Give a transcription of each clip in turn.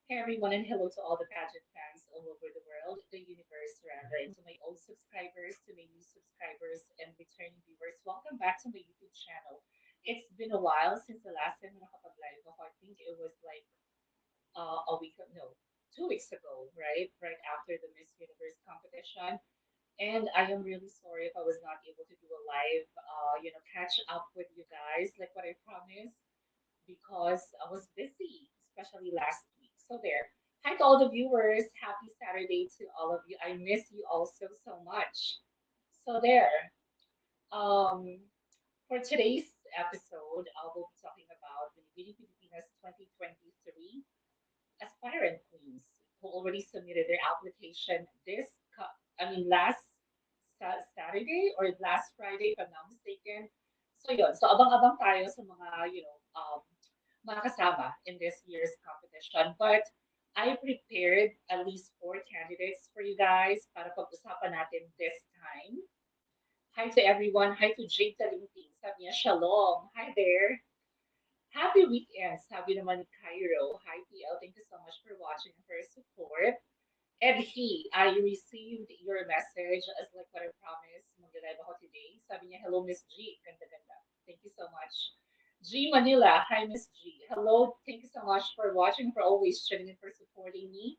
Hey everyone, and hello to all the pageant fans all over the world, the universe rather, and to my old subscribers, to my new subscribers, and returning viewers. Welcome back to my YouTube channel. It's been a while since the last time na nakapag-live ako. I think it was like a week, no, 2 weeks ago, right? Right after the Miss Universe competition. And I am really sorry if I was not able to do a live, catch up with you guys like what I promised because I was busy, especially last week. So there. Hi to all the viewers. Happy Saturday to all of you. I miss you all so much. So there. Um, for today's episode, I will be talking about the Binibining Pilipinas 2023 aspirant queens who already submitted their application last Saturday or last Friday, if I'm not mistaken. So yun, so abang-abang tayo sa mga kasama in this year's competition. But I prepared at least four candidates for you guys para pag-usapan natin this time. Hi to everyone. Hi to Jade Talinting. Sabi niya, Shalom. Hi there. Happy weekend. Sabi naman ni Cairo. Hi, TL. Thank you so much for watching and for your support. And I received your message as like what I promised. Mag-live ako today. Sabi niya, hello, Miss G. Ganda-ganda. Thank you so much. G Manila. Hi, Miss G. Hello. Thank you so much for watching, for always tuning in, for supporting me.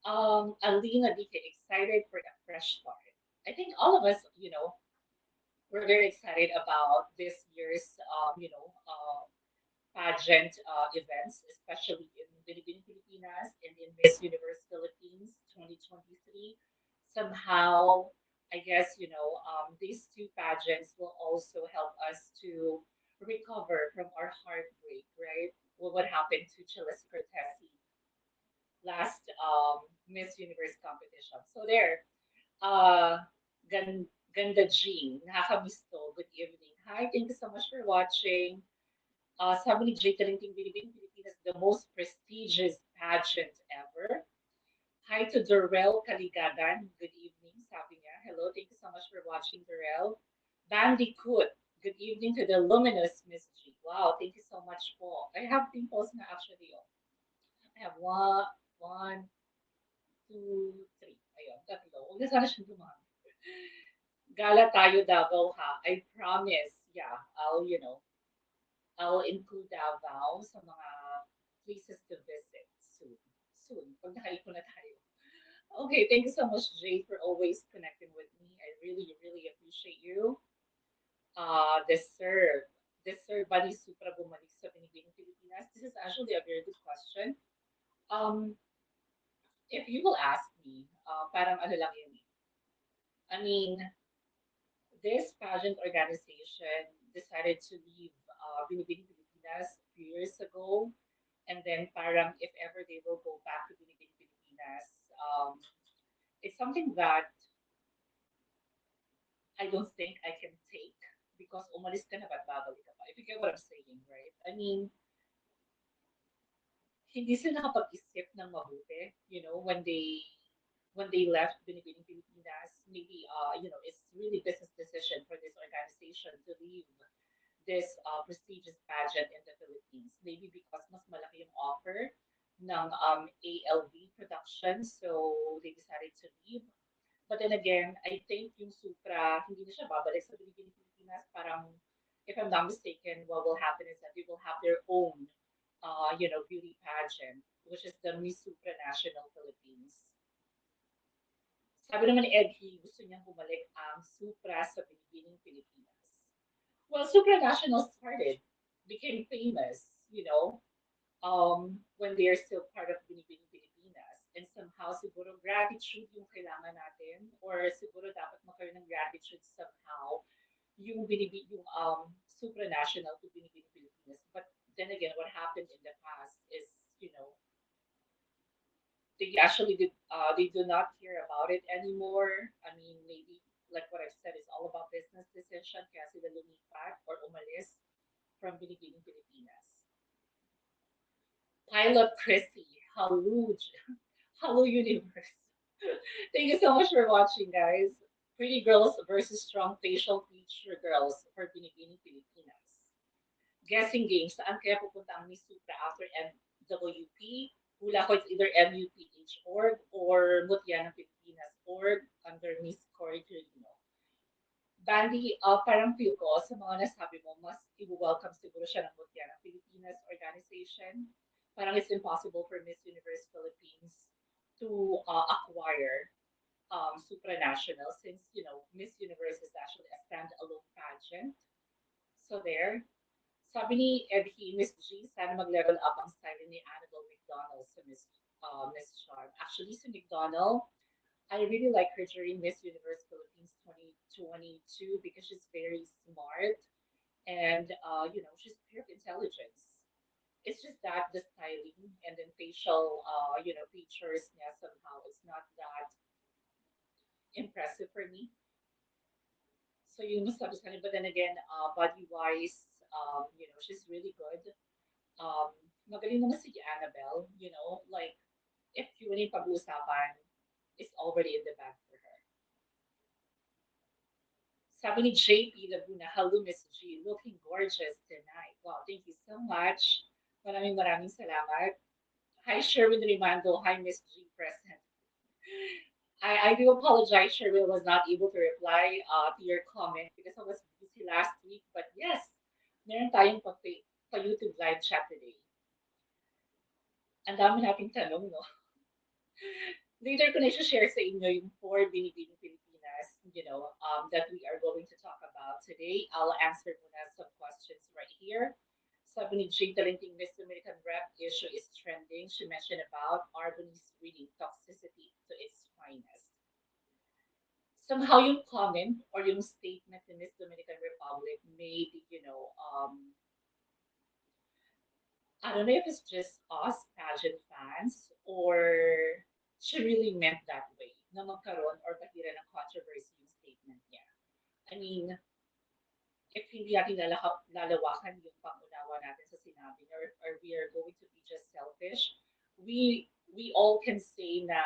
Alina DK, excited for the fresh start. I think all of us, we're very excited about this year's, pageant events, especially in Binibining Pilipinas and in Miss Universe Philippines 2023. Somehow, I guess, these two pageants will also help us to recover from our heartbreak, right? Well, what happened to Chiles Cortesi last Miss Universe competition. So there, uh, Ganda Jean, nakakamisto, good evening. Hi, thank you so much for watching. Sabi ni Jay Talinting Binibining Pilipinas, the most prestigious pageant ever. Hi to Dorel Kaligagan. Good evening, sabi niya. Hello, thank you so much for watching, Dorel. Bandicoot. Good evening to the luminous Miss G. Wow, thank you so much po. I have pimples na actually. Oh. I have one, two, three. Ayun, tatlo. Huwag na sana siyang dumami. Gala tayo Davao ha. I promise. Yeah, I'll include Davao sa mga places to visit soon. Soon, pag nakaipon na tayo. Okay, thank you so much, Jay, for always connecting with me. I really appreciate you. Deserve ba ni Supra bumalik sa Binibining Pilipinas? This is actually a very good question. Um, if you will ask me, parang ano lang yun. I mean, this pageant organization decided to leave Binibining Pilipinas a few years ago. And then parang if ever they will go back to Binibining Pilipinas, it's something that I don't think I can take because umalis ka na ba't babalik ka pa? If you get what I'm saying, right? I mean, hindi sila nakapag-isip ng mabuti, when they left Binibining Pilipinas, maybe it's really business decision for this organization to leave this prestigious pageant in the Philippines. Maybe because mas malaki yung offer ng ALV production, so they decided to leave. But then again, I think yung Supra, hindi na siya babalik sa Binibining Pilipinas. Parang, if I'm not mistaken, what will happen is that they will have their own, beauty pageant, which is the Miss Supra National Philippines. Sabi naman ni Edhi, gusto niyang bumalik ang Supra sa Binibining Pilipinas. Well, supranational started, became famous, when they are still part of Binibining Pilipinas. And somehow, siguro gratitude yung kailangan natin or siguro dapat magkaroon ng gratitude somehow yung supranational to Binibining Pilipinas. But then again, what happened in the past is, you know, they actually they do not care about it anymore. I mean, maybe like what I've said is all about business decision kaya sila lumipat or umalis from Binibining Pilipinas. Pilot Chrissy, hello, hello universe. Thank you so much for watching, guys. Pretty girls versus strong facial feature girls for Binibining Pilipinas. Guessing game, saan kaya pupunta ang Miss Supra after MWP? Hula ko, it's either MUPH org or Mutya ng Pilipinas org under Miss Cory Quirino. Bali, parang feel ko sa mga nasabi mo, mas i-welcome siguro siya ng Mutya ng Pilipinas organization. Parang it's impossible for Miss Universe Philippines to acquire supranational since, Miss Universe is actually a standalone pageant. So there. Sabi ni Edhi, Miss G, sana mag-level up ang style ni Annabelle McDonald sa Miss Charm. Actually, si McDonald, I really like her during Miss Universe Philippines 2022 because she's very smart and, she's pure intelligence. It's just that the styling and then facial, features niya somehow it's not that impressive for me. So you must understand. But then again, body-wise, she's really good. Um, Magaling naman si Annabelle, like, if yun yung pag-uusapan, it's already in the bag for her. Sabi ni JP Laguna, hello Miss G, looking gorgeous tonight. Wow, thank you so much. Maraming salamat. Hi Sherwin Rimando, hi Miss G present. I do apologize, Sherwin was not able to reply to your comment because I was busy last week. But yes, meron tayong pa-YouTube live chat today. Ang dami nating tanong, no? Later ko na share sa inyo yung four Binibining Pilipinas, that we are going to talk about today. I'll answer muna some questions right here. Sabi ni Jane Talenting, Miss Dominican Rep issue is trending. She mentioned about Albany's reading toxicity to its finest. Somehow yung comment or yung statement in Miss Dominican Republic made, I don't know if it's just us pageant fans or she really meant that way na magkaroon or bahira ng controversy yung statement niya. I mean, if hindi natin lalawakan yung pangunawa natin sa sinabi niya or we are going to be just selfish, we all can say na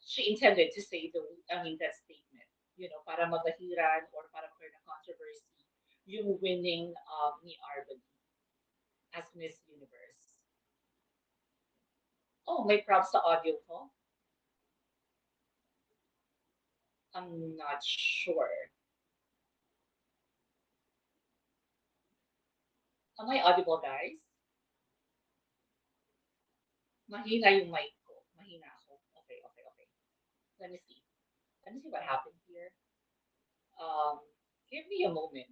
she intended to say that statement, para mabahiran or para magkaroon ng controversy yung winning ni Albany as Miss Universe. Oh, may props sa audio ko? I'm not sure. Am I audible, guys? Mahina yung mic ko. Mahina ako. Okay, okay, okay. Let me see. Let me see what happened here. Give me a moment.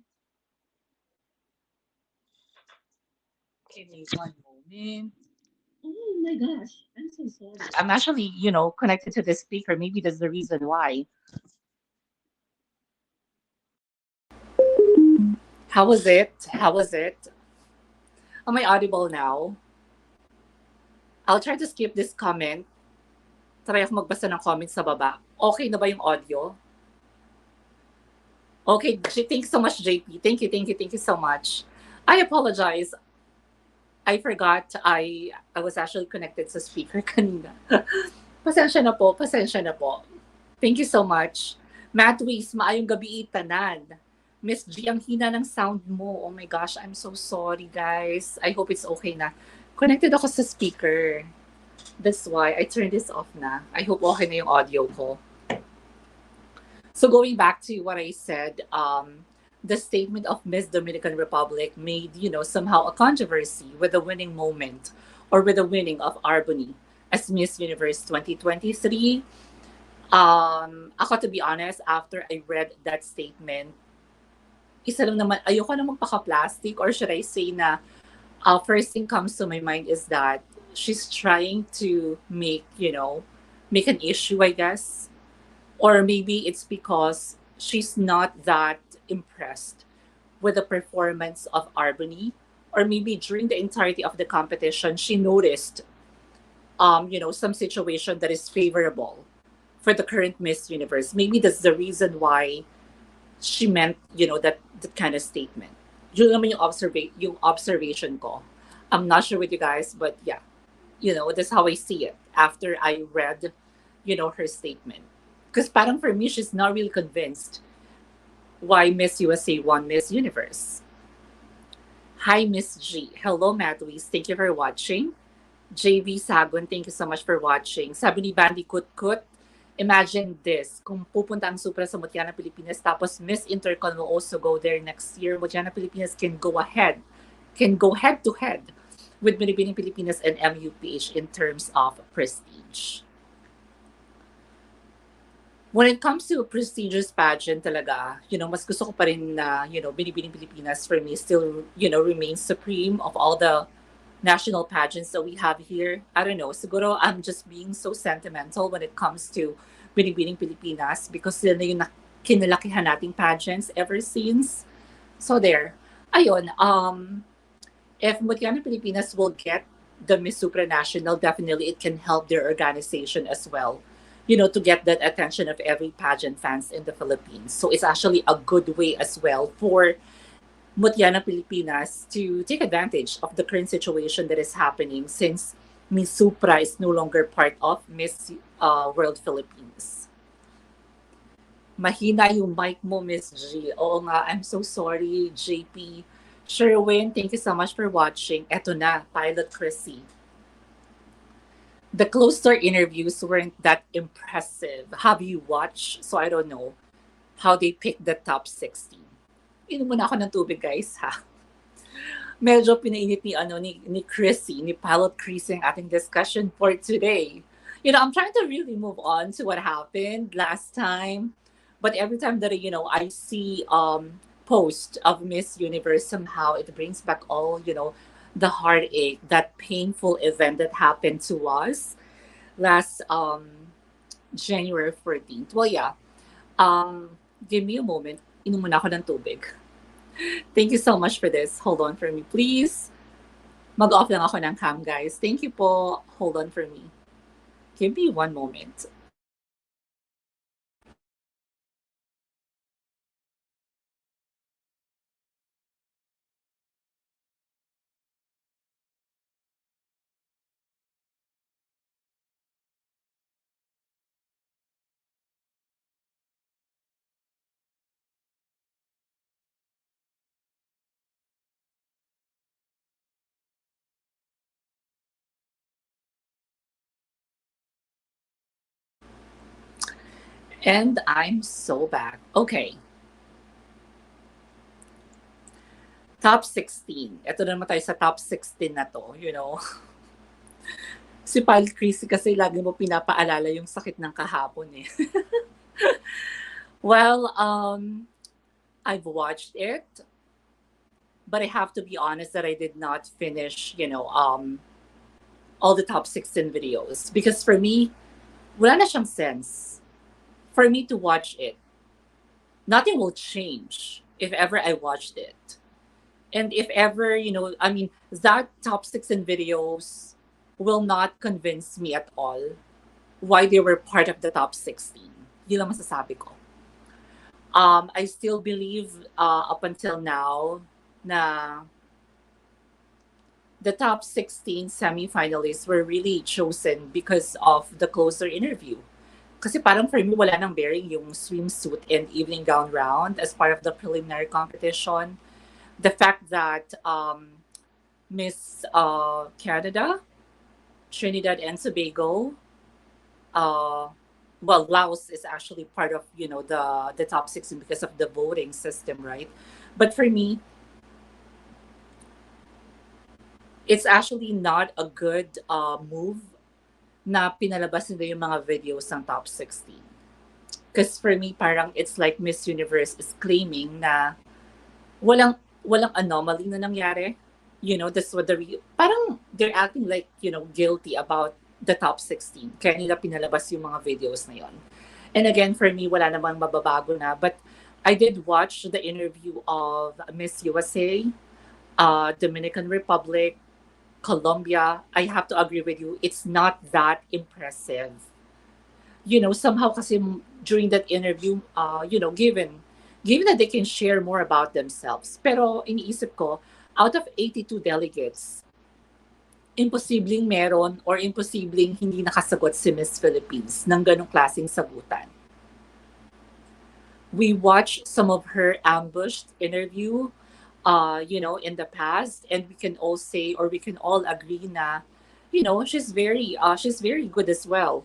Give me one moment. Oh my gosh, I'm so sorry. I'm actually, connected to the speaker. Maybe that's the reason why. How was it? How was it? Am I audible now? I'll try to skip this comment. Try ako magbasa ng comments sa baba. Okay na ba yung audio? Okay, thanks so much, JP. Thank you so much. I apologize. I forgot I was actually connected sa speaker kanina. Pasensya na po. Thank you so much. Matt Weiss, maayong gabi tanan. Miss G, ang hina ng sound mo. Oh my gosh, I'm so sorry, guys. I hope it's okay na. Connected ako sa speaker. That's why I turned this off na. I hope okay na yung audio ko. So going back to what I said, the statement of Miss Dominican Republic made, somehow a controversy with the winning moment or with the winning of Albany as Miss Universe 2023. Ako, to be honest, after I read that statement, isa lang naman, ayoko na magpaka-plastic, or should I say na, first thing comes to my mind is that she's trying to make an issue, I guess. Or maybe it's because she's not that impressed with the performance of Albany. Or maybe during the entirety of the competition, she noticed, some situation that is favorable for the current Miss Universe. Maybe that's the reason why she meant, that kind of statement. Yun naman yung observation ko. I'm not sure with you guys, but yeah, that's how I see it after I read, her statement. Because parang for me, she's not really convinced why Miss USA won Miss Universe. Hi, Miss G. Hello, Matt Weiss. Thank you for watching. JV Sagon, thank you so much for watching. Sabi ni Bandy Kutkut, imagine this, kung pupunta ang Supra sa Mutiana, Pilipinas, tapos Miss Intercon will also go there next year, Mutiana, Pilipinas can go head to head with Binibining Pilipinas and MUPH in terms of prestige. When it comes to a prestigious pageant talaga, mas gusto ko pa rin na, Binibining Pilipinas for me still, remains supreme of all the national pageants that we have here. I don't know, siguro I'm just being so sentimental when it comes to Binibining Pilipinas because sila na yung kinalakihan nating pageants ever since. So there. Ayun, if Mutiana Pilipinas will get the Miss Supranational, definitely it can help their organization as well, to get that attention of every pageant fans in the Philippines. So it's actually a good way as well for Mutiana Pilipinas to take advantage of the current situation that is happening since Miss Supra is no longer part of Miss World Philippines. Mahina yung mic mo, Miss G. Oo nga, I'm so sorry, JP. Sherwin, thank you so much for watching. Eto na, Pilot Chrissy. The closed-door interviews weren't that impressive. Have you watched? So I don't know how they picked the top 16. Inom muna ako ng tubig, guys, ha? Medyo pinainit ni Chrissy, ni Pilot Chrissy ang ating discussion for today. I'm trying to really move on to what happened last time. But every time that, I see post of Miss Universe, somehow it brings back all, the heartache, that painful event that happened to us last January 14th. Well, yeah. Give me a moment. Inom muna ako ng tubig. Thank you so much for this. Hold on for me, please. Mag-off lang ako ng cam, guys. Thank you po. Hold on for me. Give me one moment. And I'm so back. Okay. Top 16. Ito na naman tayo sa top 16 na to, Si Pal Chrissy kasi lagi mo pinapaalala yung sakit ng kahapon eh. Well, I've watched it, but I have to be honest that I did not finish, all the top 16 videos. Because for me, wala na siyang sense for me to watch it. Nothing will change if ever I watched it. And if ever, that top 16 videos will not convince me at all why they were part of the top 16. Yun lang masasabi ko. I still believe up until now na the top 16 semi-finalists were really chosen because of the closer interview. Kasi parang for me, wala nang bearing yung swimsuit and evening gown round as part of the preliminary competition. The fact that Miss Canada, Trinidad and Tobago, Laos is actually part of, the top 16 because of the voting system, right? But for me, it's actually not a good move na pinalabas nila yung mga videos ng top 16. Because for me, parang it's like Miss Universe is claiming na walang anomaly na nangyari. That's what parang they're acting like, guilty about the top 16. Kaya nila pinalabas yung mga videos na yon. And again, for me, wala namang mababago na. But I did watch the interview of Miss USA, Dominican Republic, Colombia. I have to agree with you. It's not that impressive. Somehow kasi during that interview, given that they can share more about themselves. Pero iniisip ko, out of 82 delegates, imposibleng meron or imposibleng hindi nakasagot si Miss Philippines ng ganong klaseng sagutan. We watched some of her ambushed interview, in the past, and we can all say, or we can all agree na, she's very good as well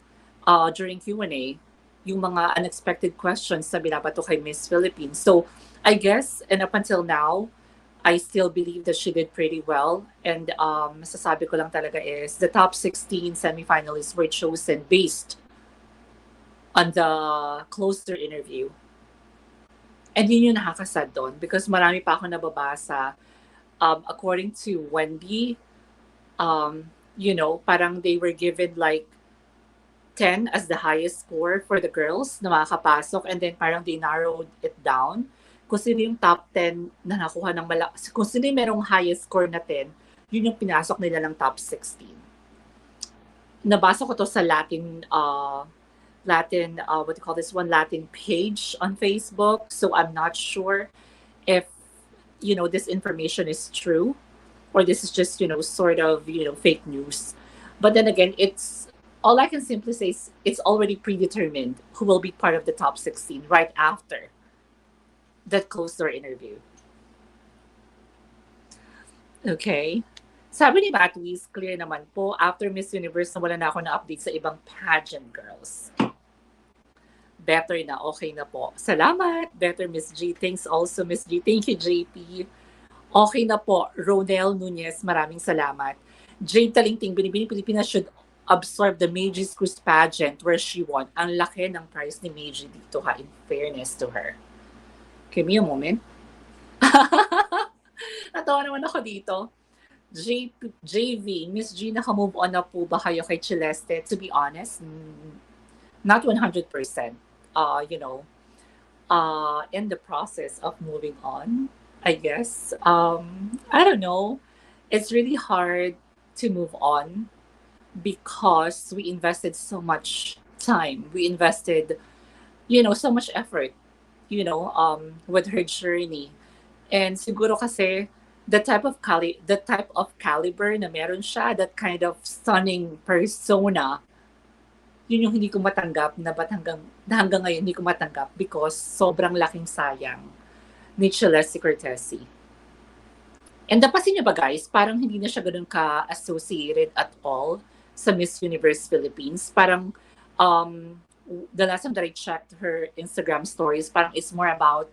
during Q&A, yung mga unexpected questions na binabato kay Miss Philippines. So I guess, and up until now, I still believe that she did pretty well. And masasabi ko lang talaga is the top 16 semifinalists were chosen based on the closer interview. And yun yung nakakasad doon because marami pa ako nababasa. According to Wendy, parang they were given like 10 as the highest score for the girls na makakapasok, and then parang they narrowed it down kung sino yung top 10 na nakuha ng kung sino yung merong highest score na 10, yun yung pinasok nila ng top 16. Nabasa ko to sa Latin what do you call this one, Latin page on Facebook. So I'm not sure if this information is true or this is just sort of fake news. But then again, it's all I can simply say is it's already predetermined who will be part of the top 16 right after that closed door interview. Okay. Sabi ni Batwiz, clear naman po, after Miss Universe na wala na ako na update sa ibang pageant girls. Better na, okay na po. Salamat, better Miss G. Thanks also Miss G. Thank you JP. Okay na po. Ronel Nunez, maraming salamat. Jade Talingting, Binibining Pilipinas should absorb the Maggie's Cruise pageant where she won. Ang laki ng prize ni Maggie dito ha, in fairness to her. Give me a moment. Natawa naman ako dito. JV, Miss G, naka-move on na po ba kayo kay Celeste? To be honest, not 100%. In the process of moving on, I guess. I don't know. It's really hard to move on because we invested so much time. We invested, so much effort, with her journey. And siguro kasi the type of caliber na meron siya, that kind of stunning persona, yun yung hindi ko matanggap na hanggang ngayon hindi ko matanggap because sobrang laking sayang ni Celeste Cortesi. And napansin niyo ba guys, parang hindi na siya ganun ka-associated at all sa Miss Universe Philippines. Parang the last time that I checked her Instagram stories, parang it's more about,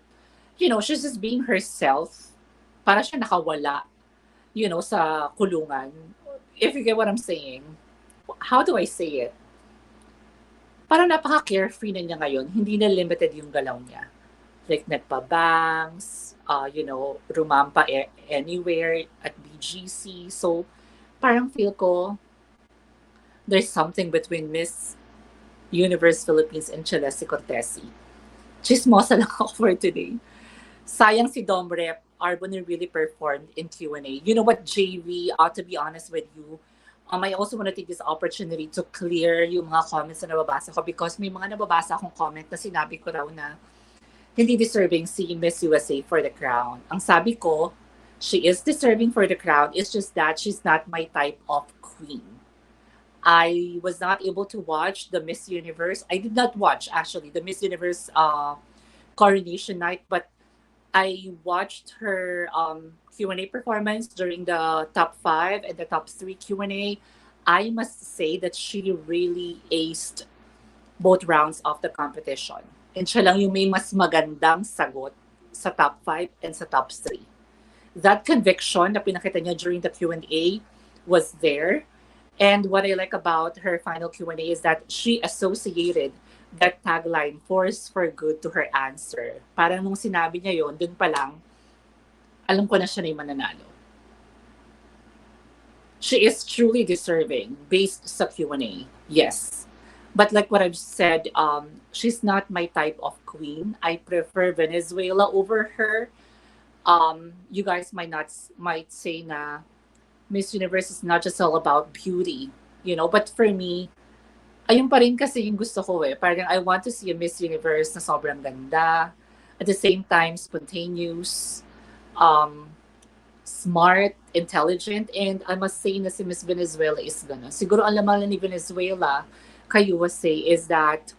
she's just being herself. Para siya nakawala, sa kulungan. If you get what I'm saying. How do I say it? Parang napaka-carefree na niya ngayon. Hindi na limited yung galaw niya. Like, nagpa-bangs, rumampa anywhere at BGC. So, parang feel ko, there's something between Miss Universe Philippines and Celeste Cortesi. Chismosa lang ako for today. Sayang si Dom Rep, Albany really performed in Q&A. You know what, JV, to be honest with you, I also want to take this opportunity to clear yung mga comments na nababasa ko because may mga nababasa akong comment na sinabi ko raw na hindi deserving si Miss USA for the crown. Ang sabi ko, she is deserving for the crown. It's just that she's not my type of queen. I was not able to watch the Miss Universe. I did not watch, actually, the Miss Universe coronation night, but I watched her Q&A performance during the top 5 and the top 3 Q&A. I must say that she really aced both rounds of the competition. And siya lang yung may mas magandang sagot sa top 5 and sa top 3. That conviction na pinakita niya during the Q&A was there. And what I like about her final Q&A is that she associated that tagline, force for good, to her answer. Parang nung sinabi niya yon, dun pa lang, alam ko na siya na yung mananalo. She is truly deserving based sa Q&A, yes. But like what I've said, she's not my type of queen. I prefer Venezuela over her. You guys might say na Miss Universe is not just all about beauty, but for me, ayun pa rin kasi yung gusto ko eh. Parang I want to see a Miss Universe na sobrang ganda. At the same time, spontaneous, smart, intelligent, and I must say na si Miss Venezuela is gano'n. Siguro ang laman ni Venezuela kay USA is that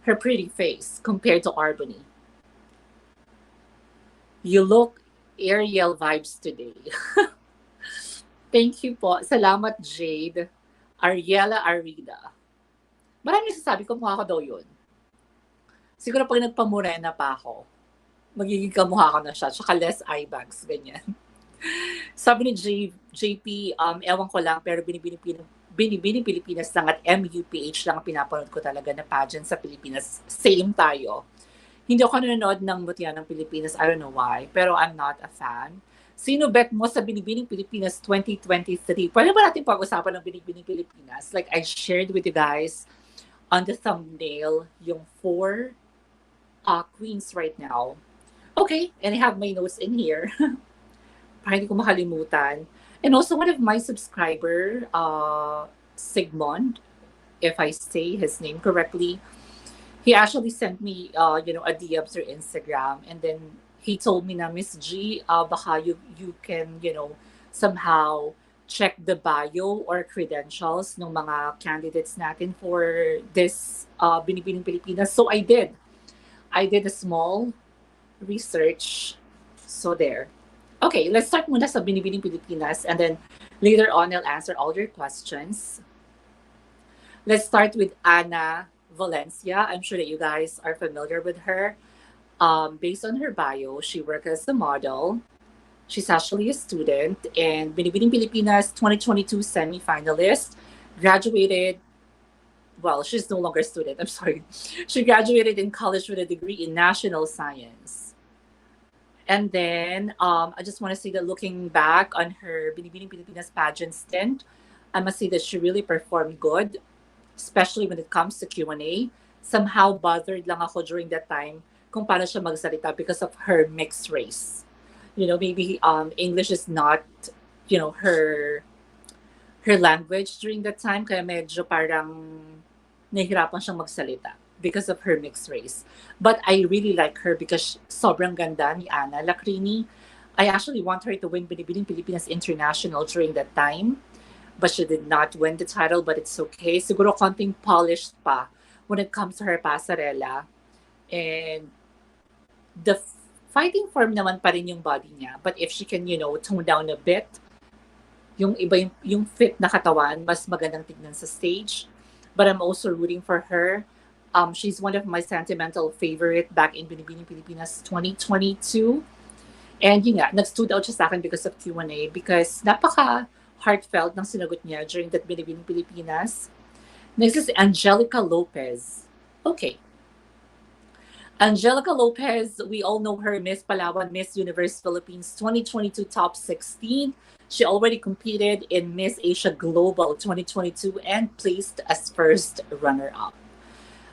her pretty face compared to Albany. You look Ariel vibes today. Thank you po. Salamat, Jade. Ariela Arida. Marami nagsasabi ko mukha ko daw yun. Siguro pag nagpamorena pa ako, magiging kamukha ko na siya. Tsaka less eye bags, ganyan. Sabi ni JP, ewan ko lang, pero Binibining Pilipinas lang at MUPH lang ang pinapanood ko talaga na pageant sa Pilipinas. Same tayo. Hindi ako nanonood ng Mutya ng Pilipinas. I don't know why, pero I'm not a fan. Sino bet mo sa Binibining Pilipinas 2023? Pwede ba natin pag-usapan ng Binibining Pilipinas? Like I shared with you guys on the thumbnail yung 4 queens right now. Okay, and I have my notes in here. Para hindi ko makalimutan. And also one of my subscriber, Sigmund, if I say his name correctly, he actually sent me, a DM through Instagram, and then he told me na Miss G, baka you can, somehow check the bio or credentials ng mga candidates natin for this Binibining Pilipinas. So I did. I did a small research. So there. Okay, let's start muna sa Binibining Pilipinas, and then later on I'll answer all your questions. Let's start with Ana Valencia. I'm sure that you guys are familiar with her. Based on her bio, she worked as a model. She's actually a student, and Binibining Pilipinas 2022 semi-finalist. Graduated, well, she's no longer a student, I'm sorry. She graduated in college with a degree in national science. And then I just want to say that looking back on her Binibining Pilipinas pageant stint, I must say that she really performed good, especially when it comes to Q&A. Somehow bothered lang ako during that time kung paano siya magsalita because of her mixed race. Maybe English is not, her language during that time, kaya medyo parang nahihirapan siyang magsalita because of her mixed race. But I really like her because sobrang ganda ni Ana Lacrini. I actually want her to win Binibining Pilipinas International during that time, but she did not win the title, but it's okay. Siguro konting polished pa when it comes to her pasarela. And the fighting form naman pa rin yung body niya. But if she can, tone down a bit, yung iba yung fit na katawan, mas magandang tignan sa stage. But I'm also rooting for her. She's one of my sentimental favorite back in Binibining Pilipinas 2022. And yun nga, nag-stood out siya sa akin because of Q&A because napaka-heartfelt ng sinagot niya during that Binibining Pilipinas. Next is Angelica Lopez. Okay. Angelica Lopez, we all know her, Miss Palawan, Miss Universe Philippines 2022 Top 16. She already competed in Miss Asia Global 2022 and placed as first runner-up.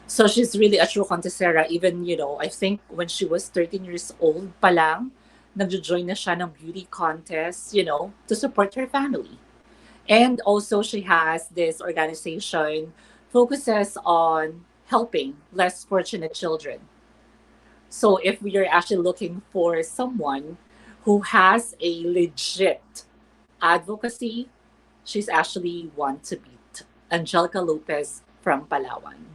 So she's really a true contestera. Even, I think when she was 13 years old pa lang, nag-join na siya ng beauty contest, to support her family. And also she has this organization focuses on helping less fortunate children. So if we are actually looking for someone who has a legit advocacy, she's actually one to beat. Angelica Lopez from Palawan.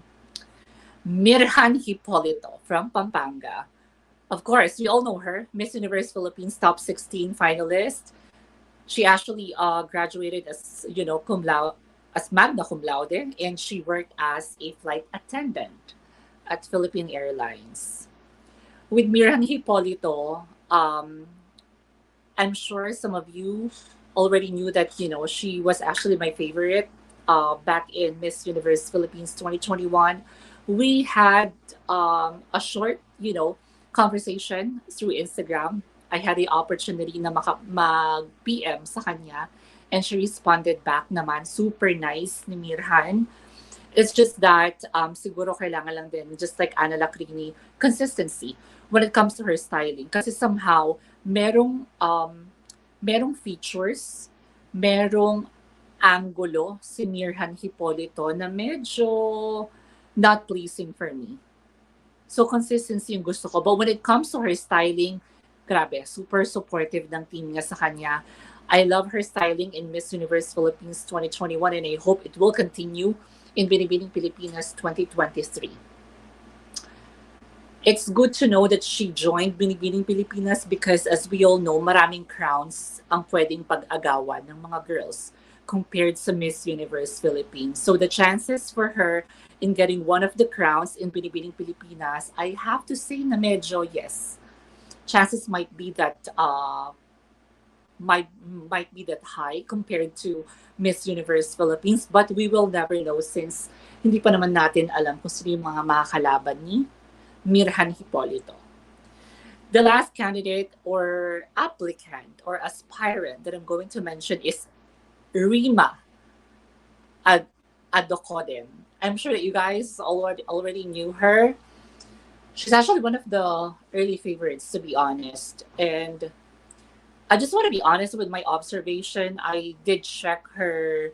Mirhan Hipolito from Pampanga. Of course, we all know her, Miss Universe Philippines Top 16 finalist. She actually graduated as, as magna cum laude, and she worked as a flight attendant at Philippine Airlines. With Mirhan Hipolito, I'm sure some of you already knew that, she was actually my favorite back in Miss Universe Philippines 2021. We had a short, conversation through Instagram. I had the opportunity na mag-PM sa kanya, and she responded back naman. Super nice ni Mirhan. It's just that siguro kailangan lang din, just like Ana Lacrini, consistency when it comes to her styling. Kasi somehow, merong features, merong angulo si Mirhan Hipolito na medyo not pleasing for me. So consistency yung gusto ko. But when it comes to her styling, grabe, super supportive ng team niya sa kanya. I love her styling in Miss Universe Philippines 2021, and I hope it will continue in Binibining Pilipinas 2023. It's good to know that she joined Binibining Pilipinas because as we all know, maraming crowns ang pwedeng pag-agawan ng mga girls. compared to Miss Universe Philippines. So the chances for her in getting one of the crowns in Binibining Pilipinas, I have to say na medyo yes. Chances might be that might be that high compared to Miss Universe Philippines, but we will never know since hindi pa naman natin alam kung sino yung mga makakalaban ni Mirhan Hipolito. The last candidate or applicant or aspirant that I'm going to mention is Rima Adokoden. I'm sure that you guys already knew her. She's actually one of the early favorites, to be honest. And I just want to be honest with my observation. I did check her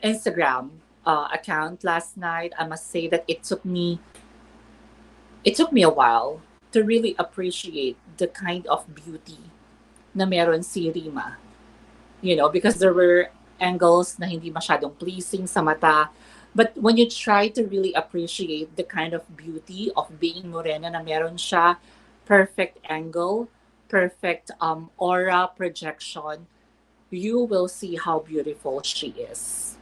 Instagram account last night. I must say that it took me a while to really appreciate the kind of beauty na meron si Rima. Because there were angles na hindi masyadong pleasing sa mata. But when you try to really appreciate the kind of beauty of being morena na meron siya, perfect angle, perfect aura projection, you will see how beautiful she is.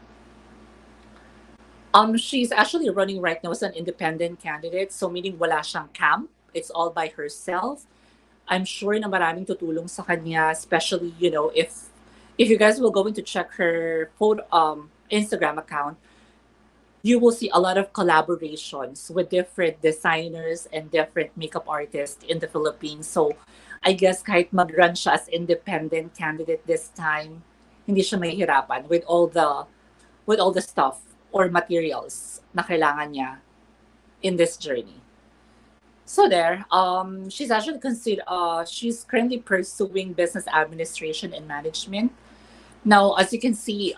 She's actually running right now as an independent candidate, so meaning wala siyang camp. It's all by herself. I'm sure na maraming tutulong sa kanya, especially, if you guys will go in to check her Instagram account, you will see a lot of collaborations with different designers and different makeup artists in the Philippines. So I guess kahit mag-run siya as independent candidate this time, hindi siya mahihirapan with all the stuff or materials na kailangan niya in this journey. So there, she's actually she's currently pursuing business administration and management. Now, as you can see,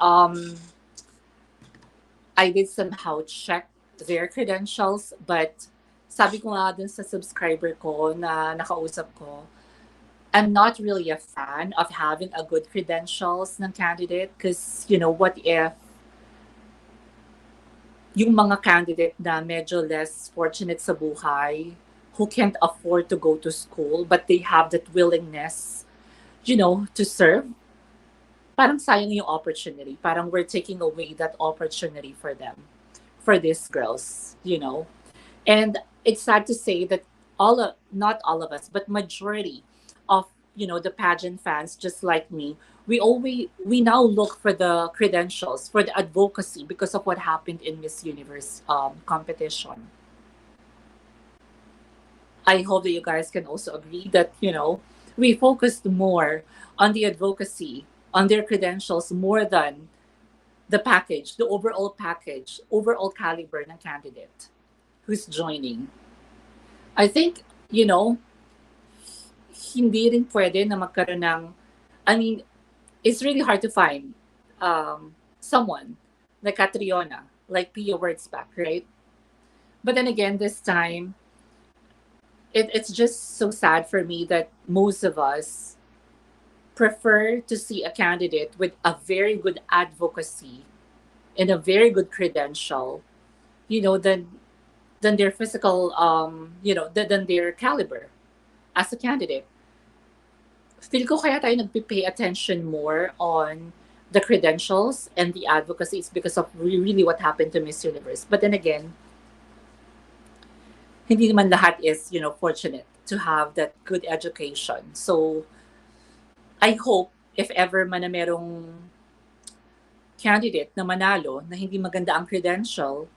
I did somehow check their credentials, but sabi ko nga dun sa subscriber ko na nakausap ko, I'm not really a fan of having a good credentials ng candidate because, what if yung mga candidate na medyo less fortunate sa buhay, who can't afford to go to school, but they have that willingness, to serve, parang sayang yung opportunity. Parang we're taking away that opportunity for them, for these girls, And it's sad to say that not all of us, but majority of, the pageant fans, just like me, we now look for the credentials, for the advocacy because of what happened in Miss Universe competition. I hope that you guys can also agree that, we focused more on the advocacy, on their credentials, more than the package, the overall package, overall caliber ng candidate who's joining. I think, hindi rin pwede na magkaroon ng, it's really hard to find someone like Catriona, like Pia Wurtzbach, right? But then again, this time, it's just so sad for me that most of us prefer to see a candidate with a very good advocacy and a very good credential, than their physical, than their caliber as a candidate. Feel ko kaya tayo nagpipay attention more on the credentials and the advocacy is because of really what happened to Miss Universe. But then again, hindi naman lahat is, fortunate to have that good education. So, I hope if ever man na merong candidate na manalo na hindi maganda ang credential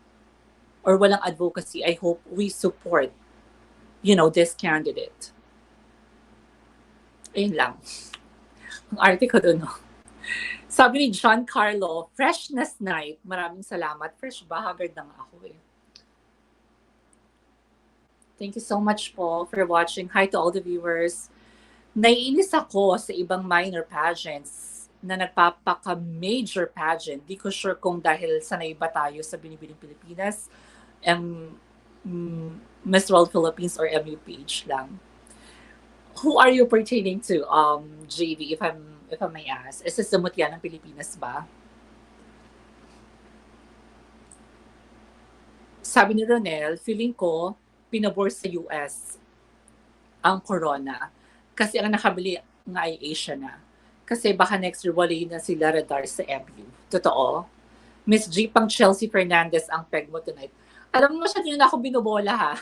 or walang advocacy, I hope we support, this candidate. Ayun lang. Ang arte ko dun, no? Sabi ni John Carlo, freshness night. Maraming salamat. Fresh ba? Haggard na nga ako eh. Thank you so much po for watching. Hi to all the viewers. Naiinis ako sa ibang minor pageants na nagpapaka-major pageant. Di ko sure kung dahil sanay ba tayo sa Binibining Pilipinas, Miss World Philippines or MUPH lang. Who are you pertaining to, JV, if I may ask? Is this the Mutya ng Pilipinas ba? Sabi ni Ronel, feeling ko, pinabor sa US ang corona kasi ang nakabili nga ay Asia na. Kasi baka next year wala na sila radar sa MU. Totoo. Miss G, pang Chelsea Fernandez ang peg mo tonight. Alam mo, masyado na ako binubola ha.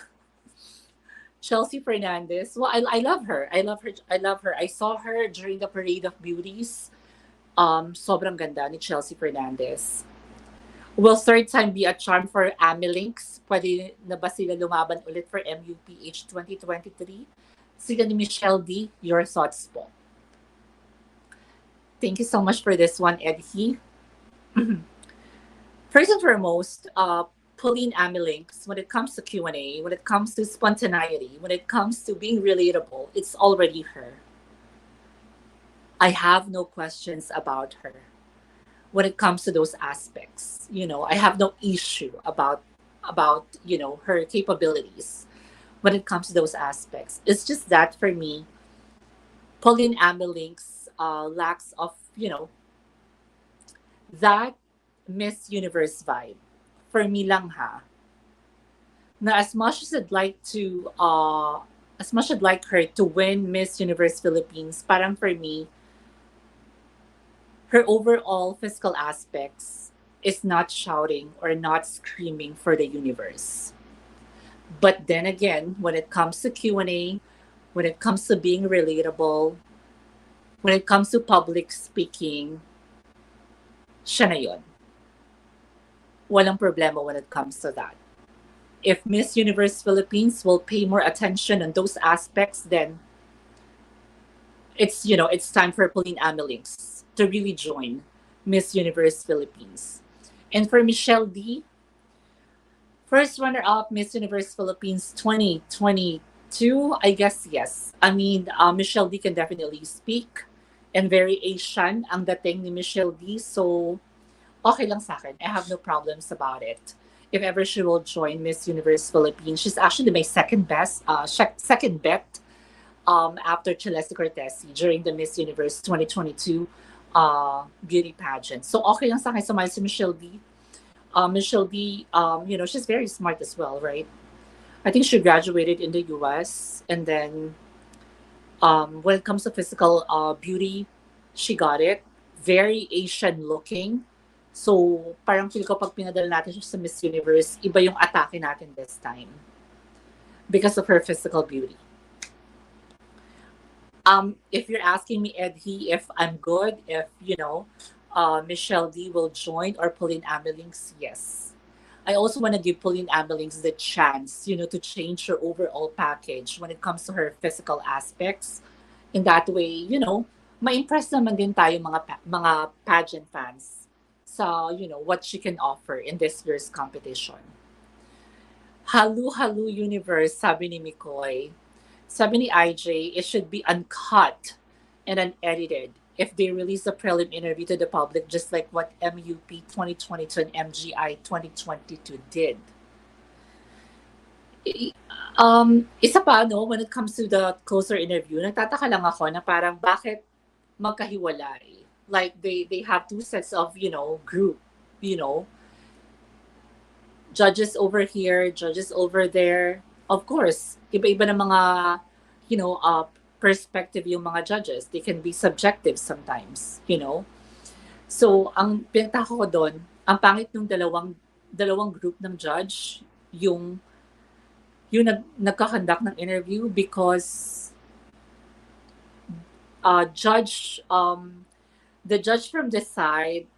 Chelsea Fernandez. Well, I love her. I love her. I love her. I saw her during the Parade of Beauties. Sobrang ganda ni Chelsea Fernandez. Will third time be a charm for Amilinks? Pwede na ba sila lumaban ulit for MUPH 2023? Sila ni Michelle D, your thoughts po. Thank you so much for this one, Edhi. First and foremost, Pauline Amilinks, when it comes to Q&A, when it comes to spontaneity, when it comes to being relatable, it's already her. I have no questions about her when it comes to those aspects. I have no issue about her capabilities when it comes to those aspects. It's just that for me, Pauline Amilinks lacks of, that Miss Universe vibe. For me lang ha. Na as much as I'd like her to win Miss Universe Philippines, parang for me, her overall physical aspects is not shouting or not screaming for the universe. But then again, when it comes to Q&A, when it comes to being relatable, when it comes to public speaking, siya na yun. Walang problema when it comes to that. If Miss Universe Philippines will pay more attention on those aspects, then it's time for Pauline Amilinks to really join Miss Universe Philippines. And for Michelle D, first runner-up Miss Universe Philippines 2022, I guess yes. I mean, Michelle D can definitely speak, and very Asian ang dating ni Michelle D, so okay lang sa akin. I have no problems about it. If ever she will join Miss Universe Philippines, she's actually my second bet after Celeste Cortesi during the Miss Universe 2022 beauty pageant. So okay lang sa akin sumali si Michelle D. Michelle D, she's very smart as well, right? I think she graduated in the US, and then when it comes to physical beauty, she got it. Very Asian looking. So, parang feel ko pag pinadala natin siya sa Miss Universe, iba yung atake natin this time. Because of her physical beauty. If you're asking me, Edhi, if I'm good, if, Michelle D will join or Pauline Amilinks, yes. I also want to give Pauline Amilinks the chance, to change her overall package when it comes to her physical aspects. In that way, ma-impress naman din tayo mga pageant fans. So, what she can offer in this year's competition. Halu Universe, sabi ni Mikoy. Sabi ni IJ, it should be uncut and unedited if they release a prelim interview to the public just like what MUP 2022 and MGI 2022 did. Isa pa, when it comes to the closer interview, nagtataka lang ako na parang bakit magkahiwalay. Like they have two sets of group, judges over here, judges over there. Of course, iba-iba ng mga perspective yung mga judges. They can be subjective sometimes, So ang pinagtaka ko doon, ang pangit ng dalawang group ng judge, yung nagkakandak ng interview because the judge from this side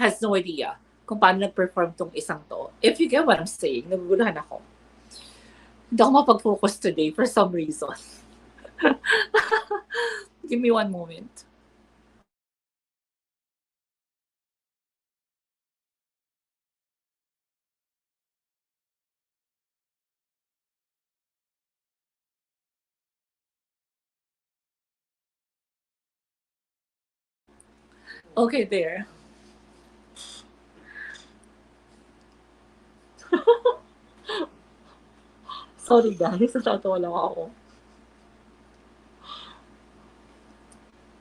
has no idea kung paano nag-perform tong isang to. If you get what I'm saying, naguguluhan ako. Hindi ako mapag-focus today for some reason. Give me one moment. Okay, there. Sorry guys, natatawa lang ako.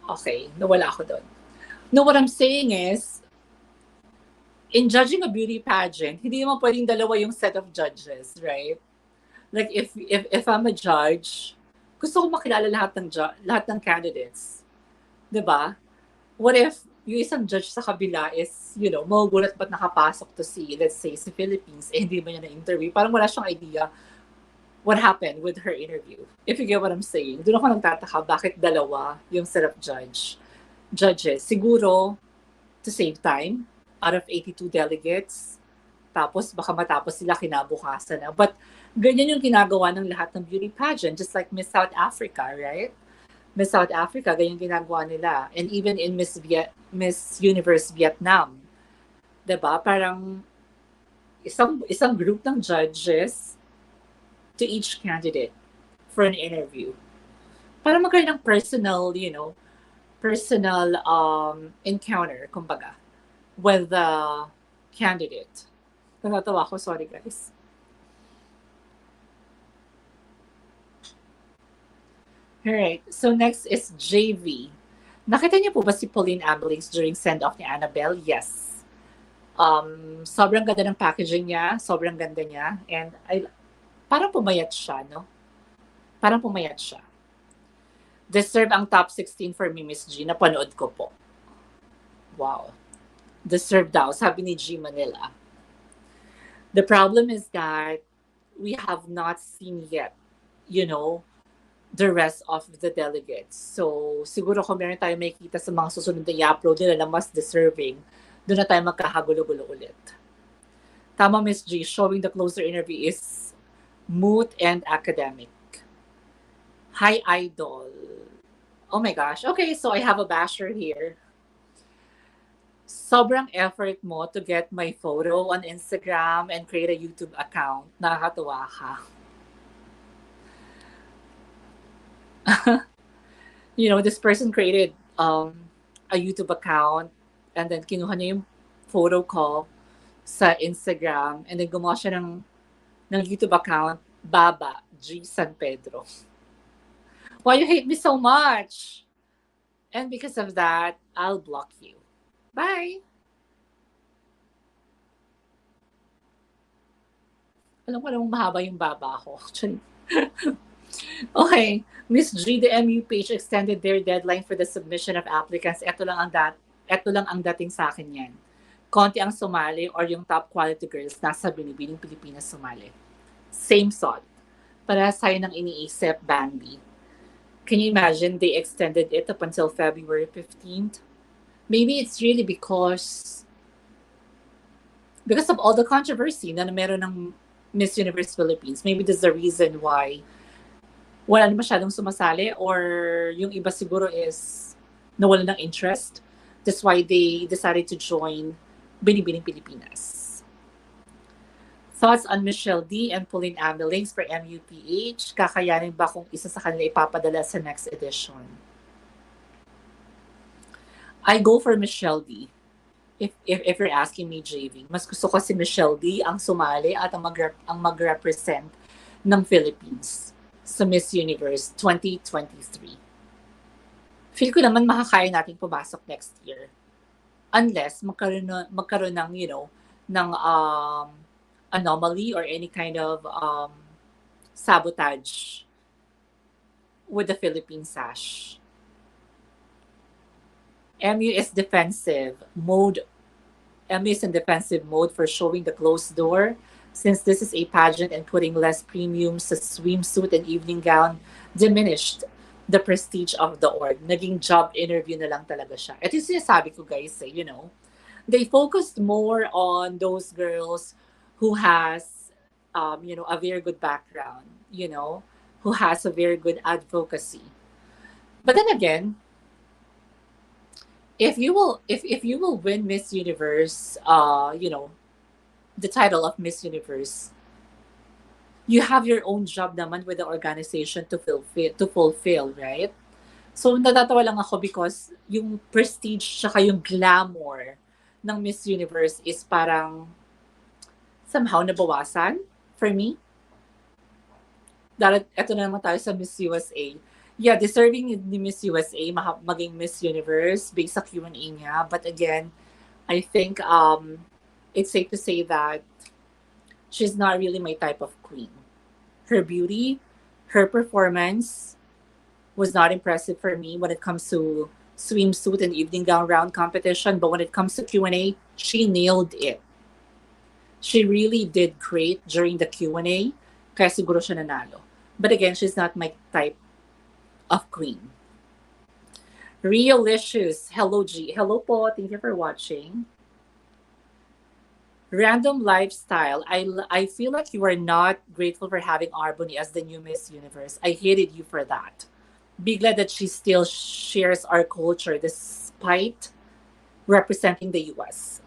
Okay, nawala ako doon. No, what I'm saying is, in judging a beauty pageant, hindi naman pwedeng dalawa yung set of judges, right? Like if I'm a judge, gusto ko makilala lahat ng candidates. 'Di ba? What if yung isang judge sa kabila is, magugulat ba't nakapasok to si, let's say, si Philippines, hindi ba niya na-interview? Parang wala siyang idea what happened with her interview. If you get what I'm saying. Doon ako nagtataka, bakit dalawa yung set of judges? Siguro, to save time, out of 82 delegates, tapos baka matapos sila kinabukasan na. But ganyan yung ginagawa ng lahat ng beauty pageant, just like Miss South Africa, right? Miss South Africa, ganyan ginagawa nila. And even in Miss Universe Vietnam, 'di ba? Parang isang group ng judges to each candidate for an interview. Para magkaroon ng personal encounter, kumbaga, with the candidate. Natatawa ko, sorry guys. Alright, so next is JV. Nakita niyo po ba si Pauline Ambulance during send-off ni Annabelle? Yes. Sobrang ganda ng packaging niya, sobrang ganda niya, and parang pumayat siya, no? Parang pumayat siya. Deserve ang top 16 for me, Miss G. Napanood ko po. Wow. Deserve daw, sabi ni G Manila. The problem is that we have not seen yet, the rest of the delegates. So, siguro kung meron tayo makikita sa mga susunod na i-upload nila na mas deserving, doon na tayo magkakagulo-gulo ulit. Tama, Miss G, showing the closer interview is moot and academic. Hi, Idol. Oh my gosh. Okay, so I have a basher here. Sobrang effort mo to get my photo on Instagram and create a YouTube account. Nakakatuwa ka. This person created a YouTube account and then kinuha niya yung photo ko sa Instagram and then gumawa siya ng YouTube account, Baba G San Pedro. Why you hate me so much? And because of that, I'll block you. Bye! Alam ko namang mahaba yung baba ko. Okay, Miss G, the MUPH extended their deadline for the submission of applicants. Ito lang ang dating sa akin yan. Konti ang sumali or yung top quality girls nasa Binibining Pilipinas sumali. Same thought. Para sa'yo nang iniisip, Bambi. Can you imagine they extended it up until February 15th? Maybe it's really because of all the controversy na meron ng Miss Universe Philippines. Maybe that's the reason why wala na masyadong sumasali or yung iba siguro is nawala ng interest. That's why they decided to join Binibining Pilipinas. Thoughts on Michelle D and Pauline Ambulance for MUPH? Kakayanin ba kung isa sa kanila ipapadala sa next edition? I go for Michelle D. If you're asking me, JV, mas gusto ko si Michelle D ang sumali at ang mag-represent ng Philippines sa Miss Universe 2023. Feel ko naman makakaya natin pumasok next year. Unless magkaroon ng, ng anomaly or any kind of sabotage with the Philippine sash. MU is in defensive mode for showing the closed door. Since this is a pageant and putting less premium sa swimsuit and evening gown, diminished the prestige of the org. Naging job interview na lang talaga siya. Ito yung sinasabi ko, guys, they focused more on those girls who has, a very good background, who has a very good advocacy. But then again, if you will win Miss Universe, the title of Miss Universe, you have your own job naman with the organization to fulfill, right? So natatawa lang ako because yung prestige tsaka yung glamour ng Miss Universe is parang somehow nabawasan for me. Dahil eto na naman tayo sa Miss USA. Yeah, deserving ni Miss USA maging Miss Universe based sa Q&A niya. But again, I think it's safe to say that she's not really my type of queen. Her beauty, her performance was not impressive for me when it comes to swimsuit and evening gown round competition, but when it comes to Q&A, she nailed it. She really did great during the Q&A, kaya siguro siya nanalo. But again, she's not my type of queen. Realicious, hello G. Hello po, thank you for watching. Random lifestyle. I feel like you are not grateful for having Albany as the new Miss Universe. I hated you for that. Be glad that she still shares our culture despite representing the US.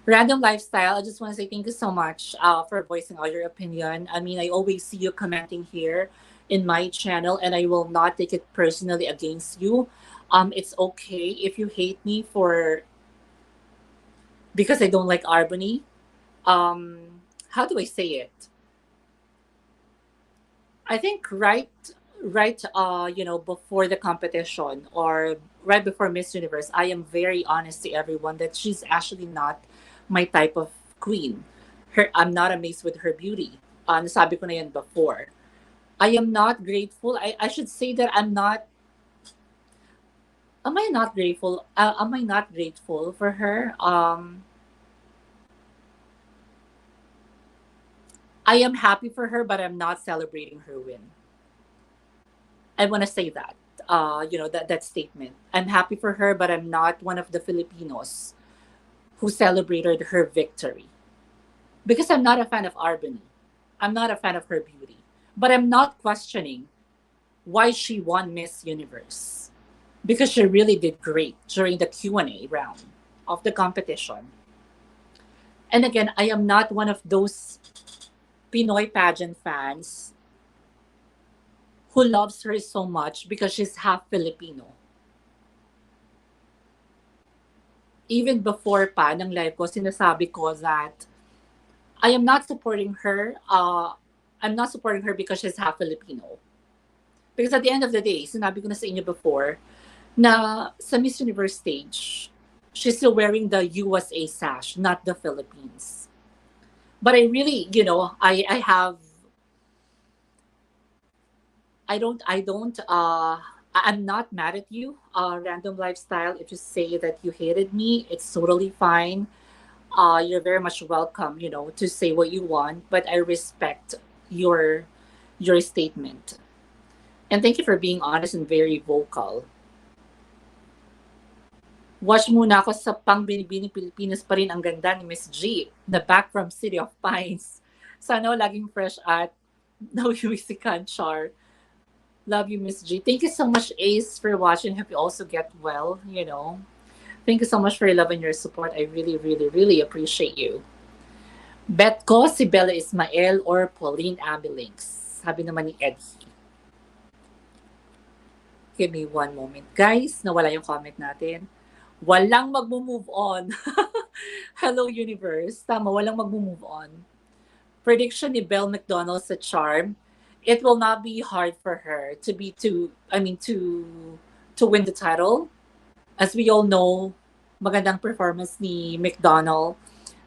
Random lifestyle. I just want to say thank you so much for voicing all your opinion. I mean, I always see you commenting here in my channel, and I will not take it personally against you. It's okay if you hate me for because I don't like Albany. How do I say it? I think right before the competition or right before Miss Universe, I am very honest to everyone that she's actually not my type of queen. I'm not amazed with her beauty. Nasabi ko na yan before. I am not grateful. I should say that I'm not. Am I not grateful? Am I not grateful for her? I am happy for her, but I'm not celebrating her win. I want to say that. That statement. I'm happy for her, but I'm not one of the Filipinos who celebrated her victory. Because I'm not a fan of Albany. I'm not a fan of her beauty. But I'm not questioning why she won Miss Universe. Because she really did great during the Q&A round of the competition. And again, I am not one of those Pinoy pageant fans who loves her so much because she's half Filipino. Even before pa ng live ko, sinasabi ko that I am not supporting her. I'm not supporting her because she's half Filipino. Because at the end of the day, sinabi ko na sa inyo before, na sa Miss Universe stage, she's still wearing the USA sash, not the Philippines. But I really, I have I'm not mad at you, Random Lifestyle. If you say that you hated me, it's totally fine. You're very much welcome, to say what you want, but I respect your statement. And thank you for being honest and very vocal. Watch muna ako sa pang Binibining Pilipinas pa rin ang ganda ni Miss G, the back from City of Pines. Sana laging fresh at no Yuisikan Char. Love you, Miss G. Thank you so much, Ace, for watching. Hope you also get well, Thank you so much for your love and your support. I really, really, really appreciate you. Bet ko si Bella Ismael or Pauline Abilinks. Sabi naman ni Eddie. Give me one moment. Guys, nawala yung comment natin. Walang magmo-move on. Hello, Universe. Tama, walang magmo-move on. Prediction ni Belle McDonald sa Charm. It will not be hard for her to win the title. As we all know, magandang performance ni McDonald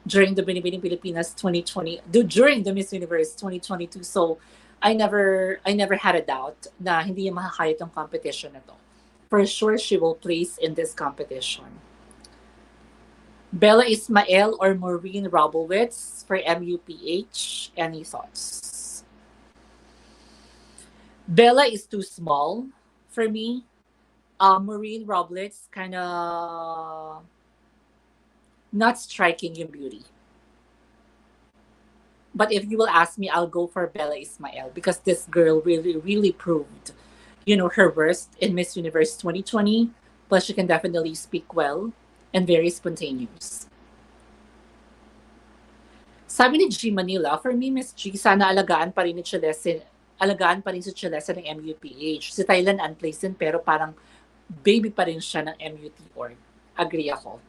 during the Binibining Pilipinas 2020, during the Miss Universe 2022. So, I never had a doubt na hindi niya makakaya itong competition na to. For sure, she will place in this competition. Bella Ismael or Maureen Robowitz for MUPH. Any thoughts? Bella is too small for me. Maureen Roblitz kind of not striking in beauty. But if you will ask me, I'll go for Bella Ismael because this girl really, really proved, her worth in Miss Universe 2020. Plus, she can definitely speak well and very spontaneous. Sabi ni G Manila, for me, Miss G, sana alagaan pa rin si Chalesa ng MUPH. Si Thailand unpleasant pero parang baby pa rin siya ng MUT org. Agree ako.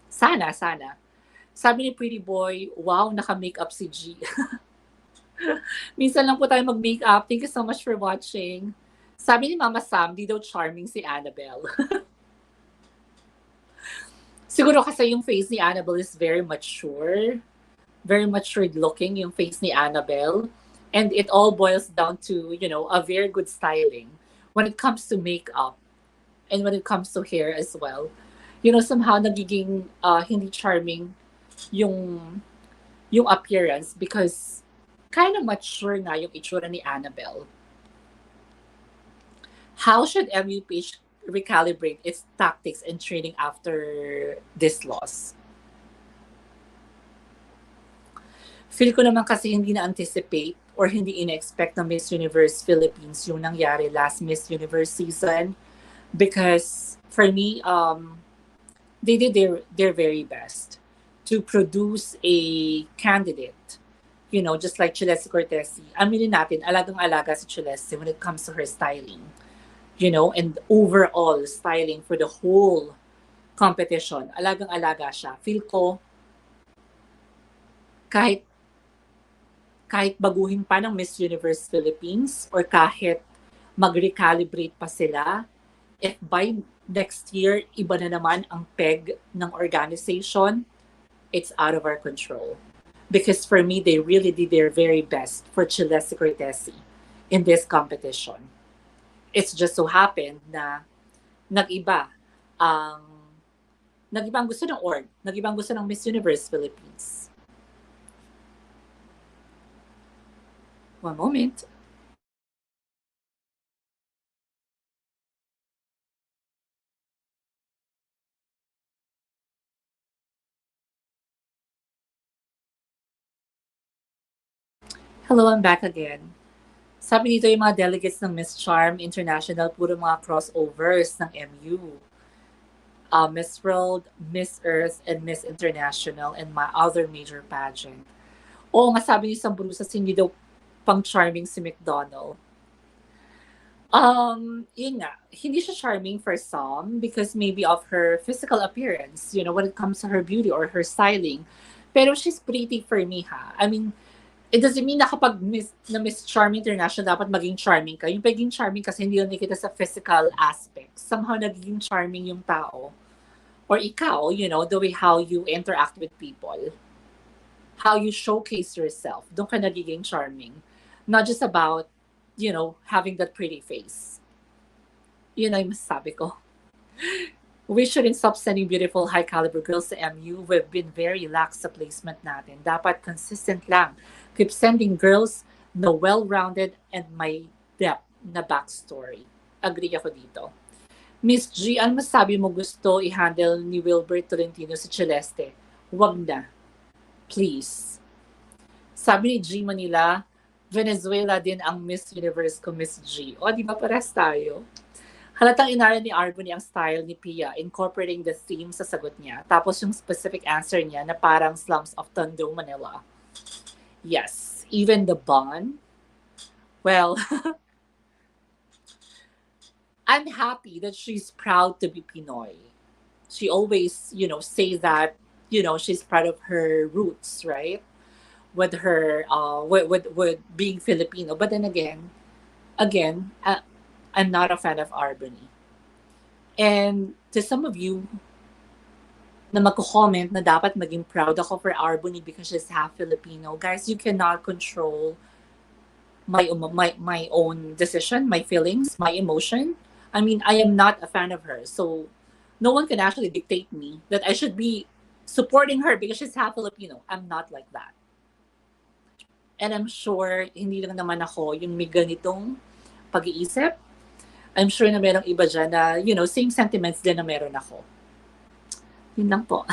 Sana. Sabi ni Pretty Boy, wow, naka-makeup si G. Minsan lang po tayo mag-makeup. Thank you so much for watching. Sabi ni Mama Sam, di daw charming si Annabelle. Siguro kasi yung face ni Annabelle is very mature. Very matured looking yung face ni Annabelle. And it all boils down to, a very good styling. when it comes to makeup and when it comes to hair as well. Somehow nagiging hindi charming yung yung appearance because kind of mature nga yung itsura ni Annabelle. How should MUPH recalibrate its tactics and training after this loss? Feel ko naman kasi hindi na-anticipate or hindi ina-expect ng Miss Universe Philippines yung nangyari last Miss Universe season because for me, they did their very best to produce a candidate. Just like Chilesi Cortesi. Aminin natin, alagang-alaga si Chilesi when it comes to her styling. And overall styling for the whole competition. Alagang-alaga siya. Feel ko, kahit baguhin pa ng Miss Universe Philippines or kahit mag-recalibrate pa sila, if by next year, iba na naman ang peg ng organization, it's out of our control. Because for me, they really did their very best for Chilesi Cortesi in this competition. It's just so happened na nag-iba ang gusto ng org, nag-iba ang gusto ng Miss Universe Philippines. One moment. Hello, I'm back again. Sabi dito yung mga delegates ng Miss Charm International, puro mga crossovers ng MU. Miss World, Miss Earth, and Miss International, and my other major pageant. Oo nga, sabi ni Sam Brusas, hindi daw pang charming si McDonald. Yun nga, hindi siya charming for some because maybe of her physical appearance, when it comes to her beauty or her styling. Pero she's pretty for me, ha? I mean, it doesn't mean na kapag Miss Charm International, dapat maging charming ka. Yung pagiging charming kasi hindi lang nakita sa physical aspect. Somehow nagiging charming yung tao. Or ikaw, the way how you interact with people. How you showcase yourself. Doon ka nagiging charming. Not just about, having that pretty face. Yun ang masasabi ko. We shouldn't stop sending beautiful, high-caliber girls to MU. We've been very lax sa placement natin. Dapat consistent lang. Keep sending girls na well-rounded and may depth na backstory. Agree ako dito. Miss G, ano masabi mo gusto i-handle ni Wilbert Tolentino sa Celeste? Wag na. Please. Sabi ni G Manila, Venezuela din ang Miss Universe ko, Miss G. O, di ba pares tayo? Halatang inaral ni Albany ang style ni Pia, incorporating the theme sa sagot niya. Tapos yung specific answer niya na parang slums of Tondo, Manila. Yes, even the bun. Well, I'm happy that she's proud to be Pinoy. She always, say that, she's proud of her roots, right? With her, with being Filipino. But then again, I'm not a fan of Albany. And to some of you na magko-comment na dapat maging proud ako for Albany because she's half Filipino. Guys, you cannot control my own decision, my feelings, my emotion. I mean, I am not a fan of her. So no one can actually dictate me that I should be supporting her because she's half Filipino. I'm not like that. And I'm sure hindi lang naman ako yung may ganitong pag-iisip. I'm sure na merong iba dyan na, same sentiments din na meron ako. Yun lang po.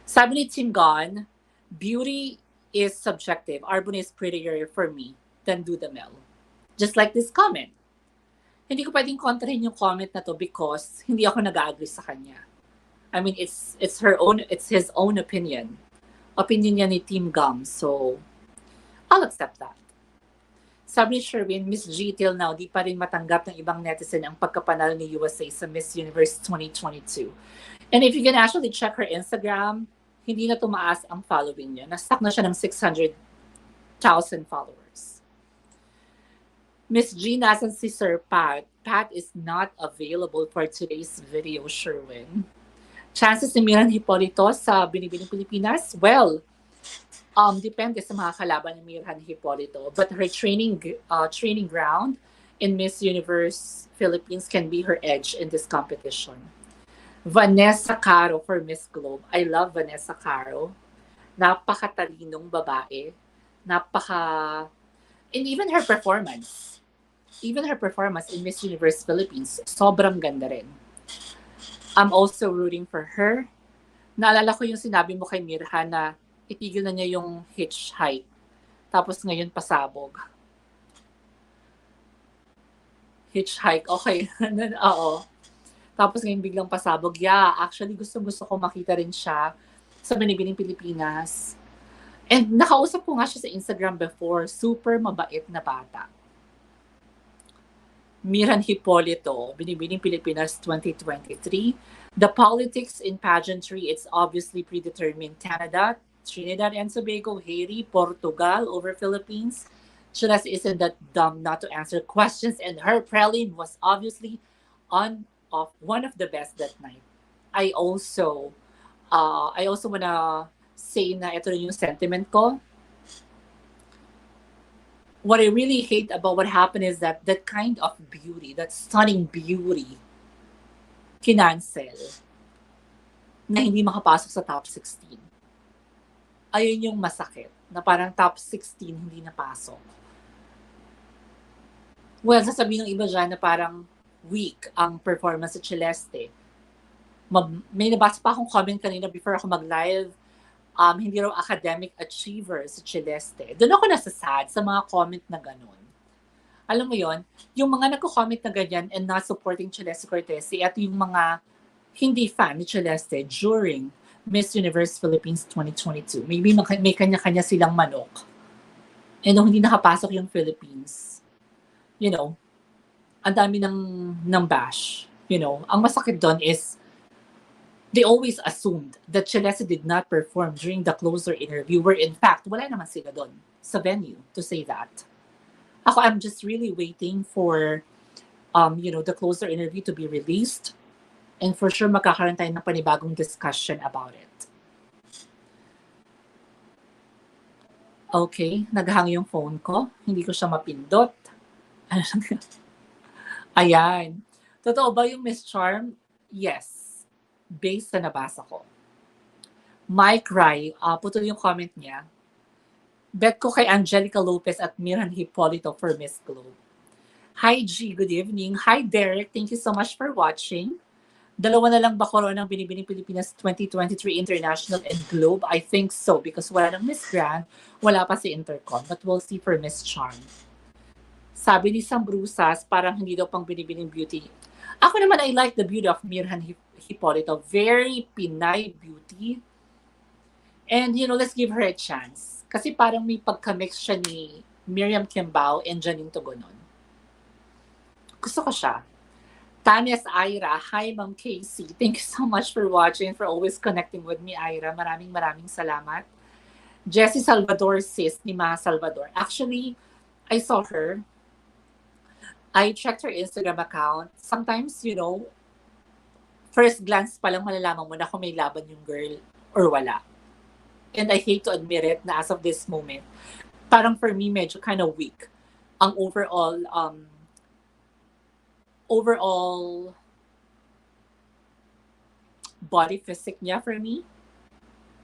Sabi ni Tim Gon, beauty is subjective. Arbon is prettier for me than Dudamel. Just like this comment. Hindi ko pwedeng kontrahin yung comment na to because hindi ako nag-agree sa kanya. I mean, it's his own opinion. Opinion niya ni Team Gum. So, I'll accept that. Sabi ni Sherwin, Miss G till now, di pa rin matanggap ng ibang netizen ang pagkapanalo ni USA sa Miss Universe 2022. And if you can actually check her Instagram, hindi na tumaas ang following niya. Na-stuck na siya ng 600,000 followers. Miss G, nasan si Sir Pat? Pat is not available for today's video, Sherwin. Chances ni Miran Hipolito sa Binibining Pilipinas? Well, depende sa mga kalaban ni Miran Hipolito. But her training ground in Miss Universe Philippines can be her edge in this competition. Vanessa Caro for Miss Globe. I love Vanessa Caro. Napakatalinong babae. Napaka... And even her performance in Miss Universe Philippines, sobrang ganda rin. I'm also rooting for her. Naalala ko yung sinabi mo kay Mirha na itigil na niya yung hitchhike. Tapos ngayon pasabog. Hitchhike, okay. Oo. Tapos ngayon biglang pasabog. Yeah, actually gusto ko makita rin siya sa Binibining Pilipinas. And nakausap ko nga siya sa Instagram before. Super mabait na bata. Miran Hipolito, Binibining Pilipinas 2023. The politics in pageantry, it's obviously predetermined. Canada, Trinidad and Tobago, Haiti, Portugal over Philippines. Chiles isn't that dumb not to answer questions, and her prelim was obviously one of the best that night. I also wanna say na ito rin yung sentiment ko. What I really hate about what happened is that kind of beauty, that stunning beauty, kinancel na hindi makapasok sa top 16. Ayun yung masakit, na parang top 16 hindi napasok. Well, sasabihin ng iba dyan na parang weak ang performance sa Celeste. May nabasa pa akong comment kanina before ako mag-live, hindi raw academic achiever sa Celeste. Doon ako nasasad sa mga comment na ganun. Alam mo yon, yung mga nagko-comment na ganyan and not supporting Celeste Cortese at yung mga hindi fan ni Celeste during Miss Universe Philippines 2022. Maybe may kanya-kanya silang manok. And nung hindi nakapasok yung Philippines, you know, ang dami ng bash. You know, ang masakit doon is they always assumed that Celeste did not perform during the closer interview, where in fact, wala naman sila doon sa venue to say that. I'm just really waiting for, the closer interview to be released, and for sure magkakaroon tayo ng panibagong discussion about it. Okay, naghang yung phone ko. Hindi ko siya mapindot. Ayan. Totoo ba yung Miss Charm? Yes. Based sa nabasa ko. Mike Rai, putol yung comment niya. Bet ko kay Angelica Lopez at Miran Hipolito for Miss Globe. Hi G, good evening. Hi Derek, thank you so much for watching. Dalawa na lang ba koron ng Binibining Pilipinas 2023 International and Globe? I think so, because wala ng Miss Grand, wala pa si Intercon. But we'll see for Miss Charm. Sabi ni Sam Brusas, parang hindi daw pang Binibining Beauty. Ako naman, I like the beauty of Mirhan Hipolito. Very Pinay beauty. And, let's give her a chance. Kasi parang may pagka-mix siya ni Miriam Kimbao and Janine Togonon. Gusto ko siya. Tanes Ira, hi Ma'am Casey. Thank you so much for watching, for always connecting with me, Ira. Maraming salamat. Jessie Salvador, sis ni Ma Salvador. Actually, I saw her. I checked her Instagram account. Sometimes, first glance pa lang malalaman mo na kung may laban yung girl or wala. And I hate to admit it na as of this moment, parang for me, medyo kind of weak ang overall body physique niya for me.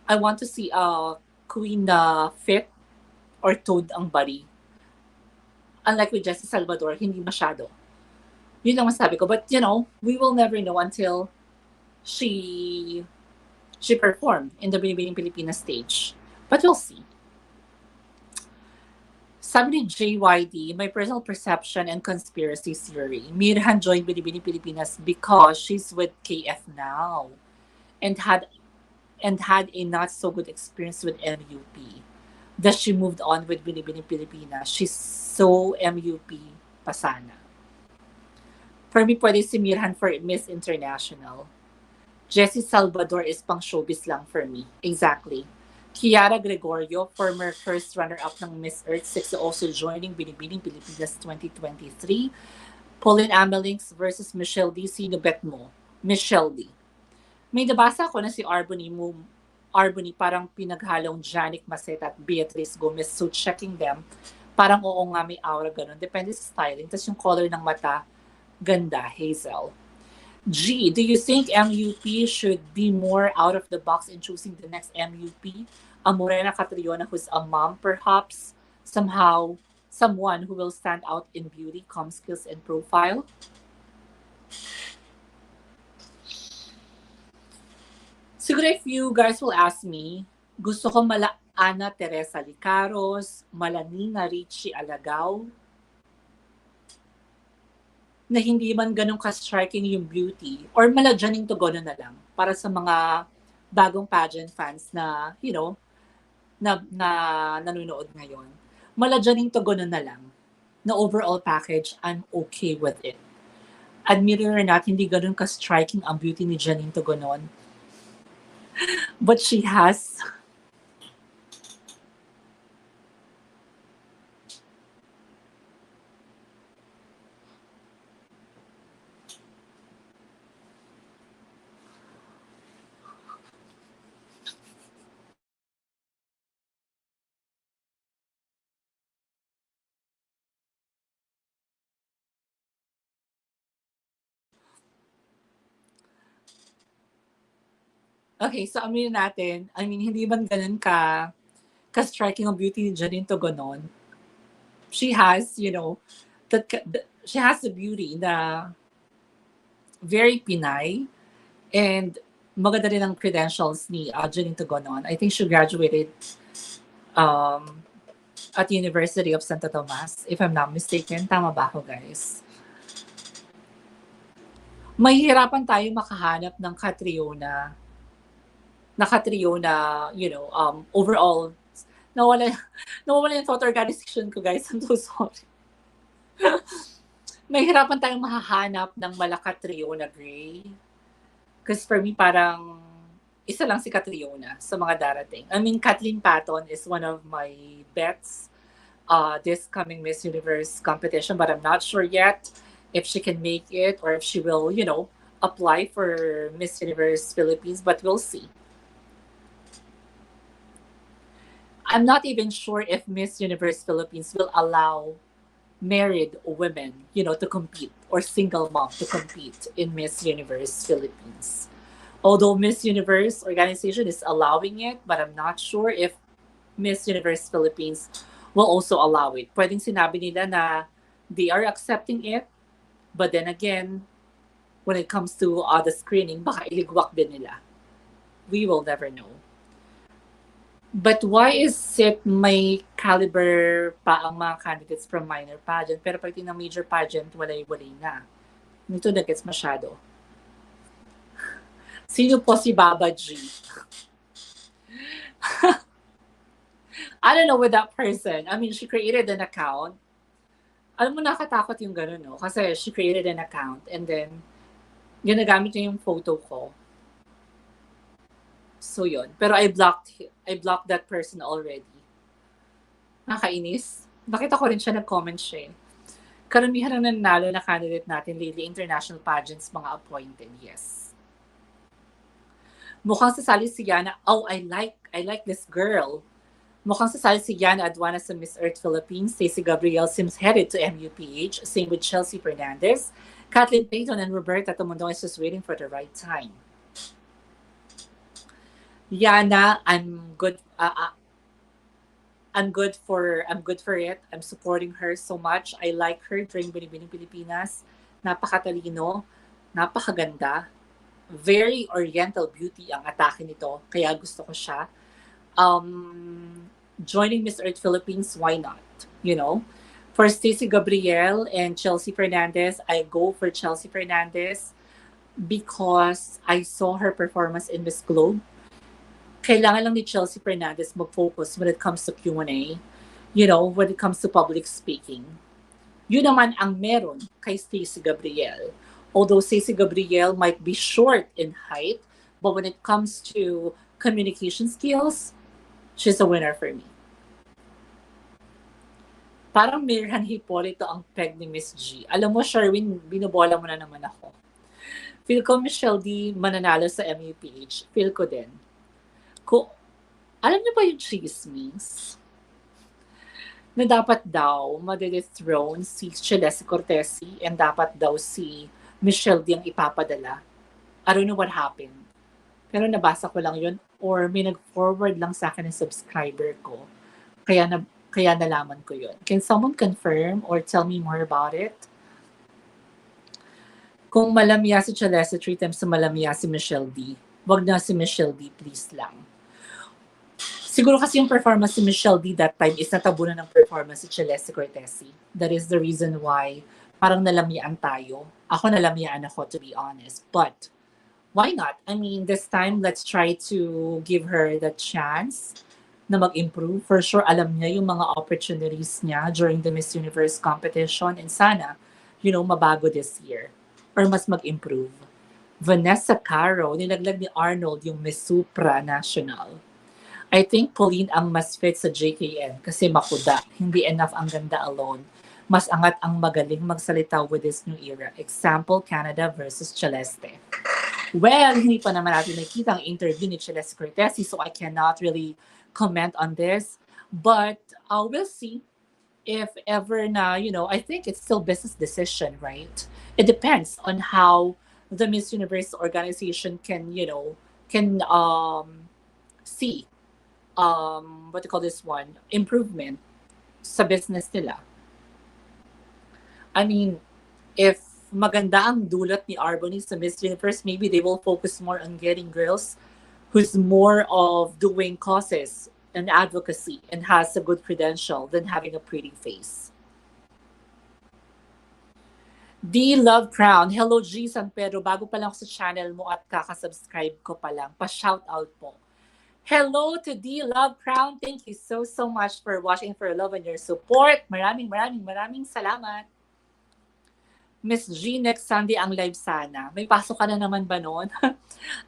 I want to see a queen na fit or toned ang body. Unlike with Jessie Salvador, hindi masyado. Yun ang masabi ko. But, we will never know until she performed in the Binibining Pilipinas stage. But we'll see. Sabi ni JYD, my personal perception and conspiracy theory. Mirhan joined Binibining Pilipinas because she's with KF now and had a not so good experience with MUP. That she moved on with Binibining Pilipinas. She's so MUP pa sana. For me, pwede si Mirhan for Miss International. Jessie Salvador is pang showbiz lang for me. Exactly. Kiara Gregorio, former first runner-up ng Miss Earth 6, also joining Binibining Pilipinas 2023. Pauline Amelinks versus Michelle D. Sino bet mo? Michelle D. May nabasa ko na si Albany parang pinaghalong Janik Maceta at Beatrice Gomez. So checking them, Parang oo nga, may aura ganun. Depende sa styling. Tapos yung color ng mata, ganda, hazel. G, do you think MUP should be more out of the box in choosing the next MUP? A Morena Catriona who's a mom, perhaps? Somehow, someone who will stand out in beauty, com skills, and profile? Siguro if you guys will ask me, gusto ko mala Ana Teresa Licaros, mala Nina Richie Alagaw, na hindi man ganun ka-striking yung beauty, or mala Janine Togono na lang, para sa mga bagong pageant fans na, na nanonood ngayon. Mala Janine Togono na lang, na overall package, I'm okay with it. Admire or not, hindi ganun ka-striking ang beauty ni Janine Togonon. But she has okay, so aminin natin, I mean, hindi man ganun ka-striking ang beauty ni Janine Togonon. She has, she has the beauty na very Pinay, and maganda rin ang credentials ni Janine Togonon. I think she graduated um, at University of Santo Tomas, if I'm not mistaken. Tama ba ako, guys? Mahihirapan tayo makahanap ng Catriona, overall, nawala yung thought organization ko, guys. I'm so sorry. Mahihirapan tayong mahahanap ng mala Catriona Gray. Because for me, parang isa lang si Catriona sa mga darating. I mean, Kathleen Patton is one of my bets this coming Miss Universe competition, but I'm not sure yet if she can make it or if she will, apply for Miss Universe Philippines, but we'll see. I'm not even sure if Miss Universe Philippines will allow married women, to compete, or single mom to compete in Miss Universe Philippines. Although Miss Universe organization is allowing it, but I'm not sure if Miss Universe Philippines will also allow it. Pwedeng sinabi nila na they are accepting it, but then again, when it comes to the screening, baka iligwak din nila. We will never know. But why is it may caliber pa ang mga candidates from minor pageant, pero pag ng major pageant, walay-walay na? Nito na-gets masyado. Sino po si Baba G? I don't know with that person. I mean, she created an account. Alam mo, nakatakot yung gano'n, no? Kasi she created an account and then ginagamit niya yung photo ko. So yun. Pero I blocked that person already. Nakainis. Nakita ko rin siya, nag-comment siya. Karamihan ng nanalo na candidate natin lately, international pageants, mga appointed, yes. Mukhang sasali si Yana. Oh, I like this girl. Mukhang sasali si Yana Aduana sa Miss Earth Philippines. Stacey Gabriel seems headed to MUPH. Same with Chelsea Fernandez. Kathleen Payton and Roberta Tumundong is just waiting for the right time. Yana, I'm good. I'm good for it. I'm supporting her so much. I like her during Binibining Pilipinas. Napakatalino, napakaganda. Very oriental beauty ang atake nito. Kaya gusto ko siya. Joining Miss Earth Philippines, why not? For Stacey Gabriel and Chelsea Fernandez, I go for Chelsea Fernandez because I saw her performance in Miss Globe. Kailangan lang ni Chelsea Fernandez mag-focus when it comes to Q&A, when it comes to public speaking. Yun naman ang meron kay Stacey Gabriel. Although Stacey Gabriel might be short in height, but when it comes to communication skills, she's a winner for me. Parang Mirhan Hipolito ang peg ni Miss G. Alam mo, Sherwin, binubola mo na naman ako. Feel ko Michelle D mananalo sa MUPH. Feel ko din. Alam niyo ba yung chismis? na dapat daw madethrone si Celeste Cortesi and dapat daw si Michelle D ang ipapadala. I don't know what happened. Pero nabasa ko lang yun or may nag-forward lang sa akin ng subscriber ko. Kaya nalaman ko yun. Can someone confirm or tell me more about it? Kung malamya si Celeste, 3 times na malamya si Michelle D. Wag na si Michelle D, please lang. Siguro kasi yung performance si Michelle D that time is natabunan ng performance si Celeste Cortesi. That is the reason why parang nalamyaan tayo. Ako nalamyaan ako, to be honest. But why not? I mean, this time, let's try to give her the chance na mag-improve. For sure, alam niya yung mga opportunities niya during the Miss Universe competition and sana, mabago this year or mas mag-improve. Vanessa Caro, nilaglag ni Arnold yung Miss Supra National. I think Pauline ang mas fit sa JKN kasi makuda. Hindi enough ang ganda alone. Mas angat ang magaling magsalita with this new era. Example, Canada versus Celeste. Well, hindi pa naman natin nakita ang interview ni Celeste Cortesi, so I cannot really comment on this. But we'll see if ever na, I think it's still business decision, right? It depends on how the Miss Universe organization can see, what do you call this one, improvement sa business nila. I mean, if maganda ang dulot ni Albany sa Miss Universe, maybe they will focus more on getting girls who's more of doing causes and advocacy and has a good credential than having a pretty face. D Love Crown. Hello G San Pedro. Bago pa lang ako sa channel mo at kakasubscribe ko pa lang. Pa-shoutout po. Hello to D Love Crown. Thank you so much for watching, for love and your support. Maraming salamat. Miss G, next Sunday ang live sana. May pasok ka na naman ba noon?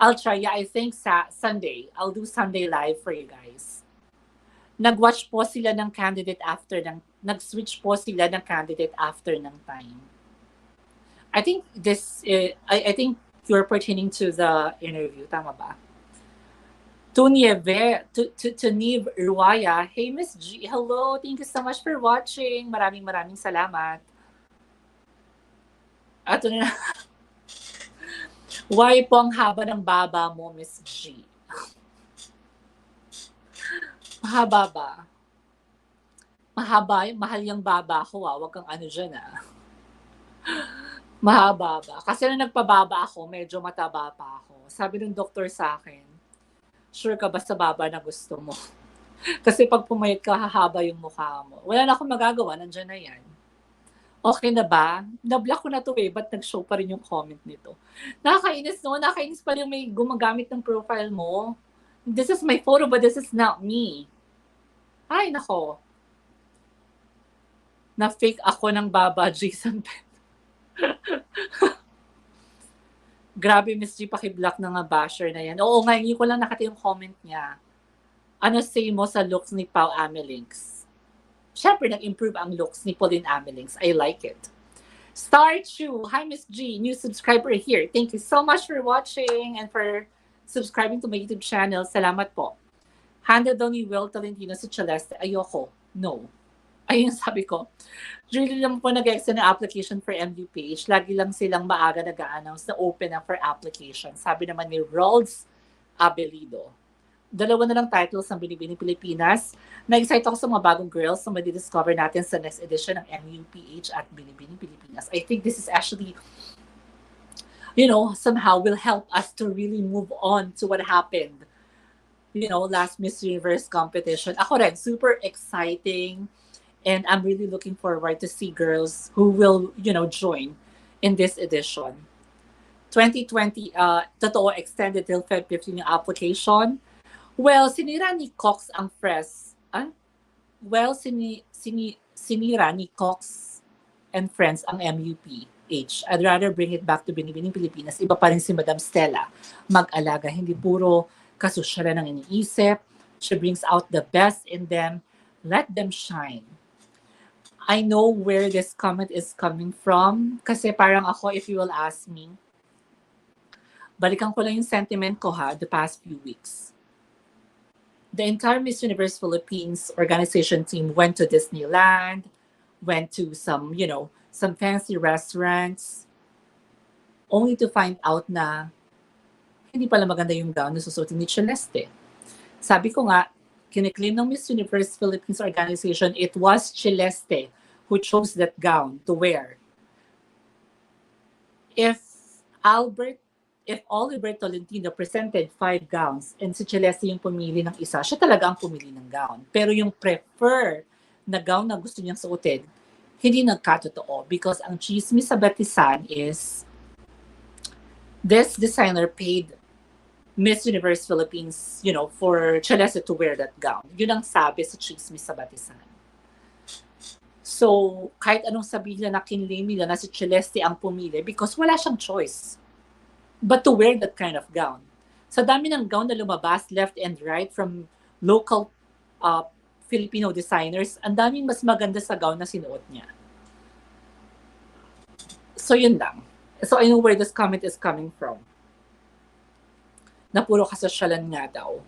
I'll try. Yeah, I think Sunday. I'll do Sunday live for you guys. Nag-watch po sila ng candidate after nag-switch po sila ng candidate after ng time. I think I think you're pertaining to the interview. Tama ba? To Nive Ruaya. Hey, Miss G. Hello. Thank you so much for watching. Maraming salamat. Ato na. Why po ang haba ng baba mo, Miss G? Mahaba ba? Mahaba, mahal yung baba ko. Huwag kang ano dyan Mahaba ba? Kasi nung nagpababa ako, medyo mataba pa ako. Sabi ng doktor sa akin, sure ka ba sa baba na gusto mo? Kasi pag pumayat ka, hahaba yung mukha mo. Wala na akong magagawa, nandiyan na yan. Okay na ba? Na-block ko na to ba't nag-show pa rin yung comment nito. Nakakainis no? Nakakainis pa rin may gumagamit ng profile mo. This is my photo but this is not me. Ay, nako. Na-fake ako ng Baba Jason. Grabe, Miss G, pakiblock na nga basher na yan. Oo nga, hindi ko lang nakita yung comment niya. Ano say mo sa looks ni Pao Amelinks? Siyempre, nag-improve ang looks ni Pauline Amelinks. I like it. Star Chu, hi Miss G, new subscriber here. Thank you so much for watching and for subscribing to my YouTube channel. Salamat po. Handa daw ni Will Tolentino sa Celeste. Ayoko. No. Ayun sabi ko. Really lang po nag-extend na application for MUPH. Lagi lang silang maaga nag-a-announce na open na for application. Sabi naman ni Rolls Abelido. 2 na lang titles ng Binibining Pilipinas. Na-excite ako sa mga bagong girls na madi-discover natin sa next edition ng MUPH at Binibining Pilipinas. I think this is actually, somehow will help us to really move on to what happened, last Miss Universe competition. Ako rin, super exciting. And I'm really looking forward to see girls who will, join in this edition. 2020, totoo, extended till Feb 15 yung application. Well, sinira ni Cox ang Friends. Sinira ni Cox and Friends ang MUPH. I'd rather bring it back to Binibining Pilipinas. Iba pa rin si Madam Stella. Mag-alaga, hindi puro kasusyalan ang iniisip. She brings out the best in them. Let them shine. I know where this comment is coming from. Kasi parang ako, if you will ask me, balikan ko lang yung sentiment ko the past few weeks. the entire Miss Universe Philippines organization team went to Disneyland, went to some, some fancy restaurants, only to find out na hindi pala maganda yung gown na susuotin ni Celeste. Sabi ko nga, kiniklaim ng Miss Universe Philippines organization, it was Celeste who chose that gown to wear. If Albert, if Oliver Tolentino presented 5 gowns and si Celeste yung pumili ng isa, siya talaga ang pumili ng gown. Pero yung prefer na gown na gusto niyang suotin, hindi nagkatotoo because ang chismis sa batisan is this designer paid Miss Universe Philippines, for Celeste to wear that gown. Yun ang sabi sa chismis sa batisan. So, kahit anong sabihin na kinlaim nila na si Celeste ang pumili because wala siyang choice but to wear that kind of gown. Sa dami ng gown na lumabas left and right from local Filipino designers, ang daming mas maganda sa gown na sinuot niya. So, yun lang. So, I know where this comment is coming from. Na puro kasosyalan nga daw.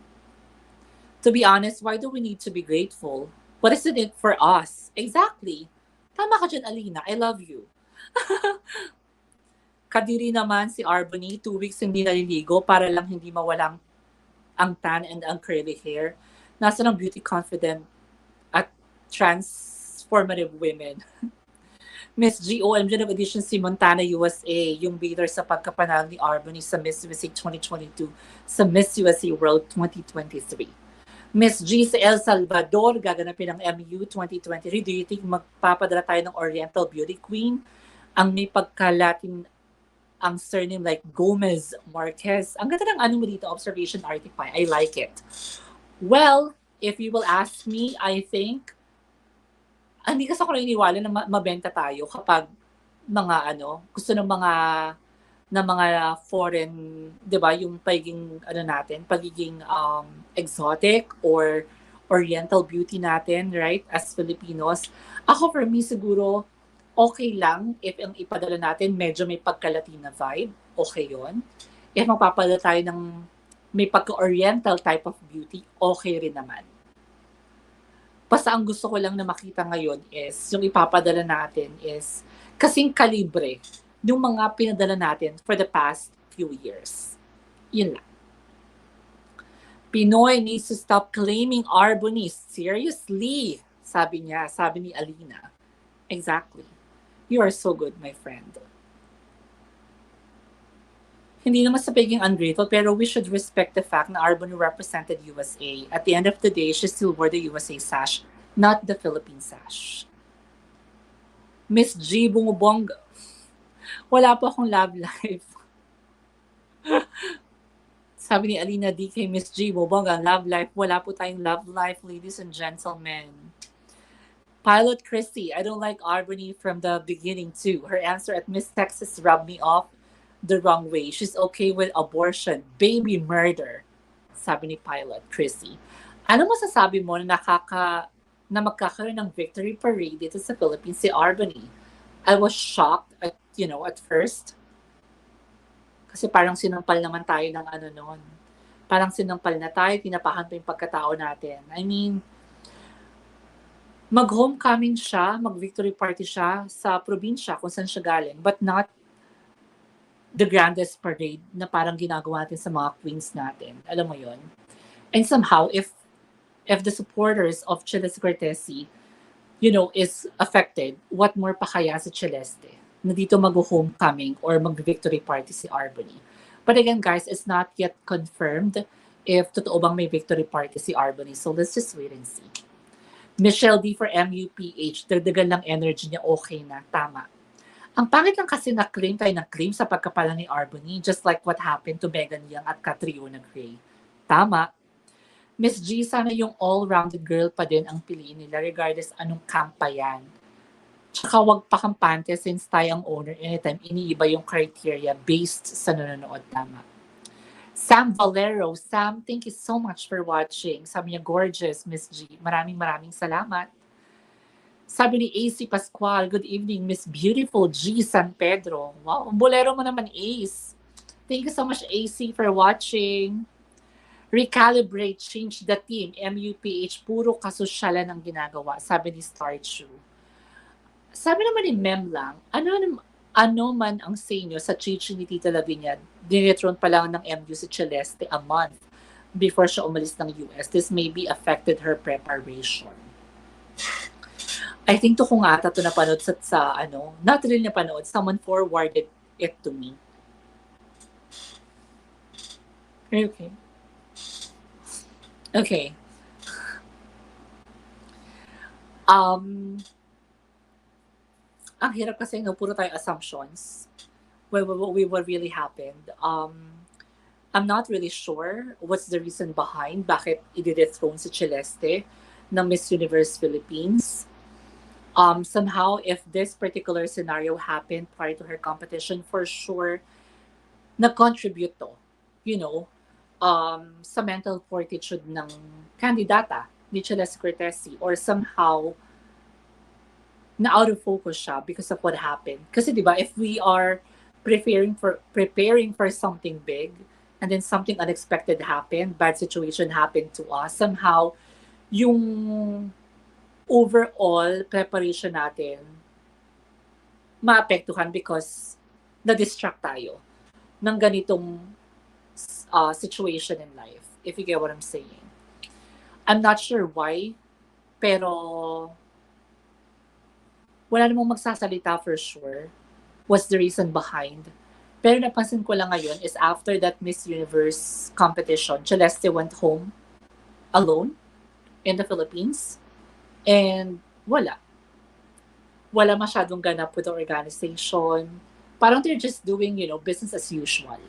To be honest, why do we need to be grateful? What is it for us? Exactly. Tama ka dyan, Alina. I love you. Kadiri naman si Albany, 2 weeks hindi naliligo para lang hindi mawalang ang tan and ang curly hair. Nasa ng beauty confident at transformative women. Miss G, OMG nag-audition si Montana, USA, yung bidder sa pagkapanalo ni Albany sa Miss USA 2022 sa Miss USA World 2023. Miss G sa El Salvador, gaganapin ng MU 2023. Do you think magpapadala tayo ng Oriental Beauty Queen? Ang may pagka-Latin ang surname like Gomez Marquez. Ang ganda ng mo dito, observation artifact. I like it. Well, if you will ask me, I think hindi kasi ako naniniwala na mabenta tayo kapag mga gusto ng mga foreign, 'di ba, yung pagiging pagiging exotic or oriental beauty natin, right? As Filipinos. Ako for me siguro okay lang if ang ipadala natin medyo may pagka-Latina vibe, okay 'yon. If magpapadala tayo ng may pagka-oriental type of beauty, okay rin naman. Basta ang gusto ko lang na makita ngayon is, yung ipapadala natin is kasing kalibre yung mga pinadala natin for the past few years. Yun lang. Pinoy needs to stop claiming Albany. Seriously, sabi ni Alina. Exactly. You are so good, my friend. Hindi naman sa pagiging ungrateful, pero we should respect the fact na Albany represented USA. At the end of the day, she still wore the USA sash, not the Philippine sash. Miss G, bumubong. Wala po akong love life. Sabi ni Alina D kay Miss G, bumubong ang love life. Wala po tayong love life, ladies and gentlemen. Pilot Christy, I don't like Albany from the beginning too. Her answer at Miss Texas rubbed me off the wrong way. She's okay with abortion, baby murder, sabi ni Pilot Chrissy. Ano masasabi mo na magkakaroon ng victory parade dito sa Philippines si Albany? I was shocked at first. Kasi parang sinampal naman tayo ng noon. Parang sinampal na tayo, tinapakan pa yung pagkatao natin. I mean, mag-homecoming siya, mag-victory party siya sa probinsya kung saan siya galing, but not the grandest parade na parang ginagawa natin sa mga queens natin. Alam mo yon. And somehow, if the supporters of Celeste Cortesi, is affected, what more pa kaya si Celeste na dito mag-homecoming or mag-victory party si Albany. But again, guys, it's not yet confirmed if totoo bang may victory party si Albany. So let's just wait and see. Michelle D for MUPH, dagdagan lang energy niya, okay na, tama. Ang pangit lang kasi na-claim sa pagkapala ni Albany, just like what happened to Megan Young at Catriona Gray. Tama. Miss G, sana yung all-rounded girl pa din ang piliin nila regardless anong kampa yan. Tsaka wag pa kampante since tayo ang owner anytime iniiba yung criteria based sa nanonood. Tama. Sam Valero, Sam, thank you so much for watching. Sabi niya, gorgeous, Miss G. Maraming salamat. Sabi ni AC Pascual, good evening, Miss Beautiful G San Pedro. Wow, bolero mo naman, Ace. Thank you so much, AC, for watching. Recalibrate, change the team, MUPH, puro kasosyalan ang ginagawa, sabi ni Star Chu. Sabi naman ni Mem lang, ano man ang sa inyo sa chichi ni Tita Lavinia, dinetron pa lang ng MU si Celeste a month before siya umalis ng US. This maybe affected her preparation. I think to kung ata to napanood sa not really napanood, someone forwarded it to me. Okay. Okay. Ang hirap kasi puro tayo assumptions. What really happened. I'm not really sure what's the reason behind bakit i-dethrone si Celeste ng Miss Universe Philippines. Somehow, if this particular scenario happened prior to her competition, for sure, nag-contribute to, sa mental fortitude ng kandidata ni Celeste Cortesi, or somehow na out of focus siya because of what happened. Kasi diba, if we are preparing for something big and then something unexpected happened, bad situation happened to us, somehow yung overall preparation natin maapektuhan because na-distract tayo ng ganitong situation in life, if you get what I'm saying. I'm not sure why, pero wala namang magsasalita for sure what's the reason behind. Pero napansin ko lang ngayon is after that Miss Universe competition, Celeste went home alone in the Philippines. And wala masyadong ganap with the organization. Parang they're just doing, business as usual.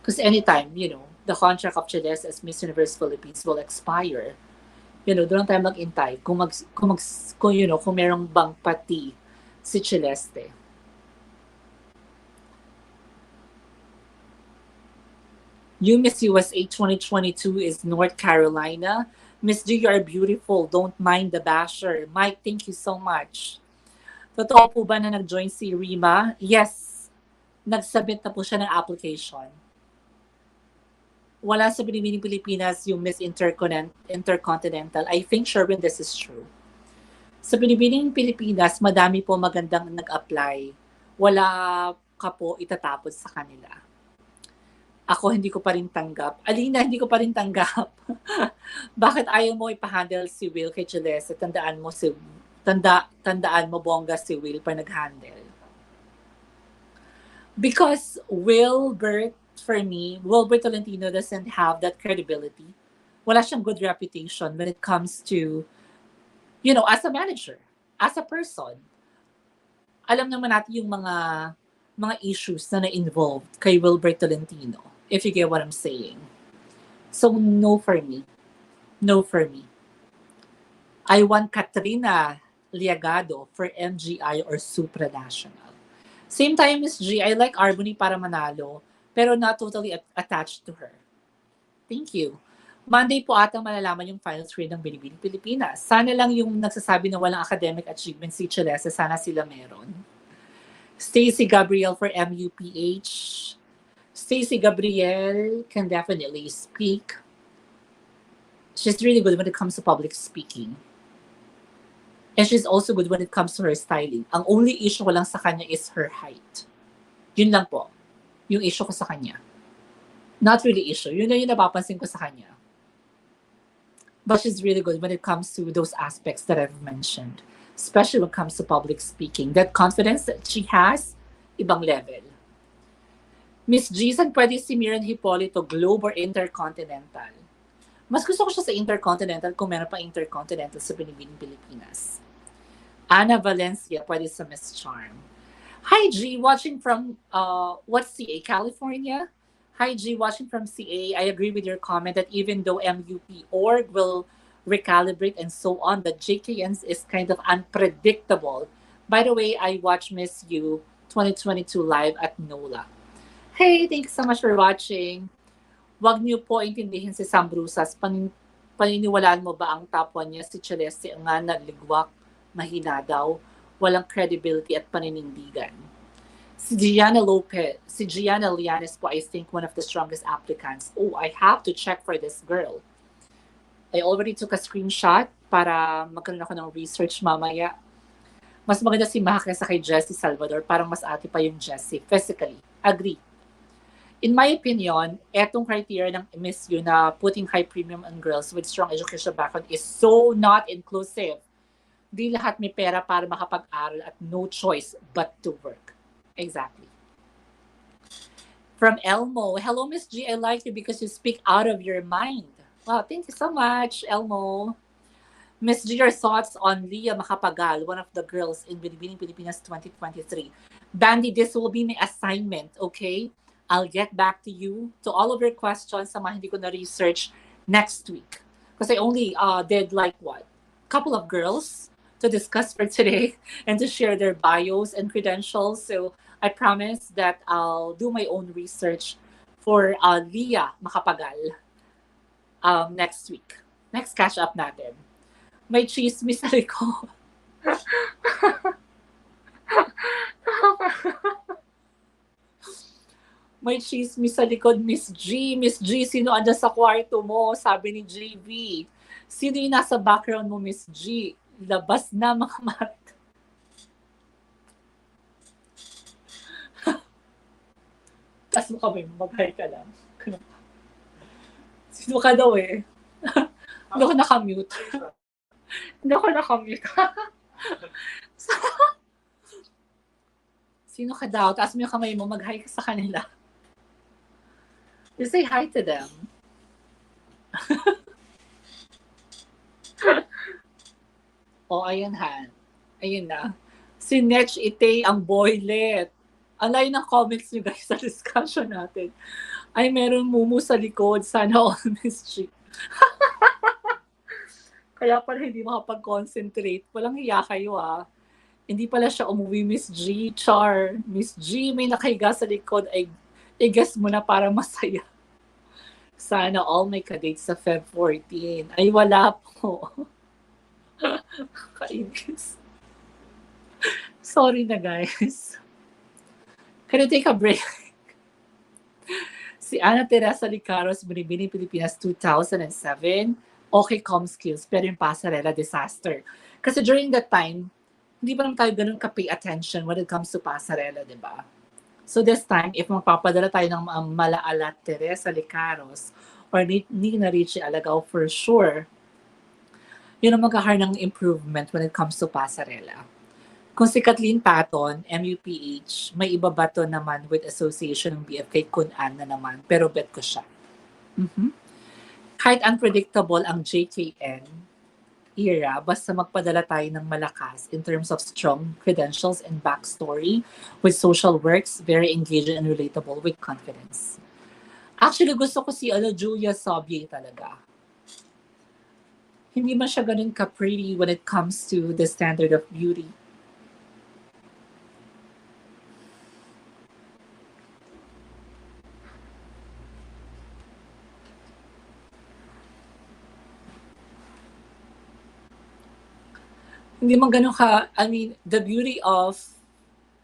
Because anytime, the contract of Celeste as Miss Universe Philippines will expire, doon tayo mag-intay kung merong bang pati si Celeste. You Miss USA 2022 is North Carolina. Miss G, you are beautiful. Don't mind the basher. Mike, thank you so much. Totoo po ba na nag-join si Rima? Yes. Nag-submit na po siya ng application. Wala sa Binibining Pilipinas yung Miss Intercontinental. I think sure when this is true. Sa Binibining Pilipinas, madami po magandang nag-apply. Wala ka po itatapos sa kanila. Ako hindi ko pa rin tanggap. Alina, hindi ko pa rin tanggap. Bakit ayaw mo ipahandle si Will kay Celeste? Tandaan mo bongga si Will pa nag-handle. Because Wilbert Tolentino doesn't have that credibility. Wala siyang good reputation when it comes to, as a manager, as a person. Alam naman natin yung mga issues na na-involved kay Wilbert Tolentino, if you get what I'm saying. So, no for me. No for me. I want Katrina Liagado for MGI or supranational. Same time, Miss G, I like Albany para manalo, pero not totally attached to her. Thank you. Monday po atang malalaman yung final three ng Binibining Pilipinas. Sana lang yung nagsasabi na walang academic achievement si Celeste, sana sila meron. Stacy Gabriel for MUPH. Stacy Gabriel can definitely speak. She's really good when it comes to public speaking. And she's also good when it comes to her styling. Ang only issue ko lang sa kanya is her height. Yun lang po. Yung issue ko sa kanya. Not really issue. Yun na yung napapansin ko sa kanya. But she's really good when it comes to those aspects that I've mentioned. Especially when it comes to public speaking. That confidence that she has, ibang level. Miss G, san pwede si Miran Hipolito, Globe or Intercontinental? Mas gusto ko siya sa Intercontinental kung meron pa Intercontinental sa Binibining Pilipinas. Ana Valencia, pwede sa Miss Charm. Hi G, watching from, what's CA, California? Hi G, watching from CA. I agree with your comment that even though MUP org will recalibrate and so on, the JKNs is kind of unpredictable. By the way, I watched Miss U 2022 live at NOLA. Hey, thanks so much for watching. Wag niyo po intindihin si Sam Brusas. Paniniwalaan mo ba ang top 1 niya si Celeste nga naligwak, mahina daw, walang credibility at paninindigan. Si Gianna Lianes po, I think one of the strongest applicants. Oh, I have to check for this girl. I already took a screenshot para magkaroon ako ng research mamaya. Mas maganda si Maha kaysa kay Jessie Salvador. Parang mas ate pa yung Jessie. Physically. Agree. In my opinion, etong criteria ng Miss U na putting high premium on girls with strong educational background is so not inclusive. Di lahat may pera para makapag-aral at no choice but to work. Exactly. From Elmo, hello Miss G, I like you because you speak out of your mind. Wow, thank you so much, Elmo. Miss G, your thoughts on Leah Macapagal, one of the girls in Binibining Pilipinas 2023. Bandy, this will be my assignment, okay? I'll get back to you to all of your questions sa mga hindi ko na-research next week. Because I only did like what? Couple of girls to discuss for today and to share their bios and credentials. So I promise that I'll do my own research for Leah Macapagal next week. Next catch up natin. May chismis sa likod. May chismis sa likod, Miss G. Miss G, sino andyan sa kwarto mo? Sabi ni JV. Sino yung nasa background mo, Miss G? Labas na, mga mat. Tas mo kami, mag-hi ka lang. Sino ka daw eh? Hindi ako nakamute. Hindi ako nakamute. Sino ka daw? Taas mo yung kamay mo, mag-hi ka sa kanila. You say hi to them. Oh, ayun ha. Ayun na. Si Netch Ite ang boylet. Ang layo ng comments nyo guys sa discussion natin. Ay, meron mumu sa likod. Sana all Miss G. Kaya pala hindi makapag-concentrate. Walang hiya kayo Hindi pala siya umuwi, Miss G. Char. Miss G, may nakahiga sa likod. Ay, i-guess mo na para masaya. Sana all may kadates sa Feb 14. Ay, wala po. Kainis. Sorry na, guys. Can you take a break? Si Ana Teresa Licaros, Binibining Pilipinas 2007. Okay, com skills, pero yung pasarela, disaster. Kasi during that time, hindi pa naman tayo ganun ka-pay attention when it comes to pasarela, di ba? So this time, if magpapadala tayo ng Malaala Teresa Licaros or Nina Richie Alagaw for sure, yun ang magkakaroon ng improvement when it comes to pasarela. Kung si Kathleen Patton, MUPH, may iba ba to naman with association ng BFK Kun-an na naman, pero bet ko siya. Kahit unpredictable ang JKN era, basta magpadala tayo ng malakas in terms of strong credentials and backstory with social works, very engaging and relatable with confidence. Actually, gusto ko si Julia Sobier talaga. Hindi man siya ganun ka-pretty when it comes to the standard of beauty. Hindi man ganun ka, I mean, the beauty of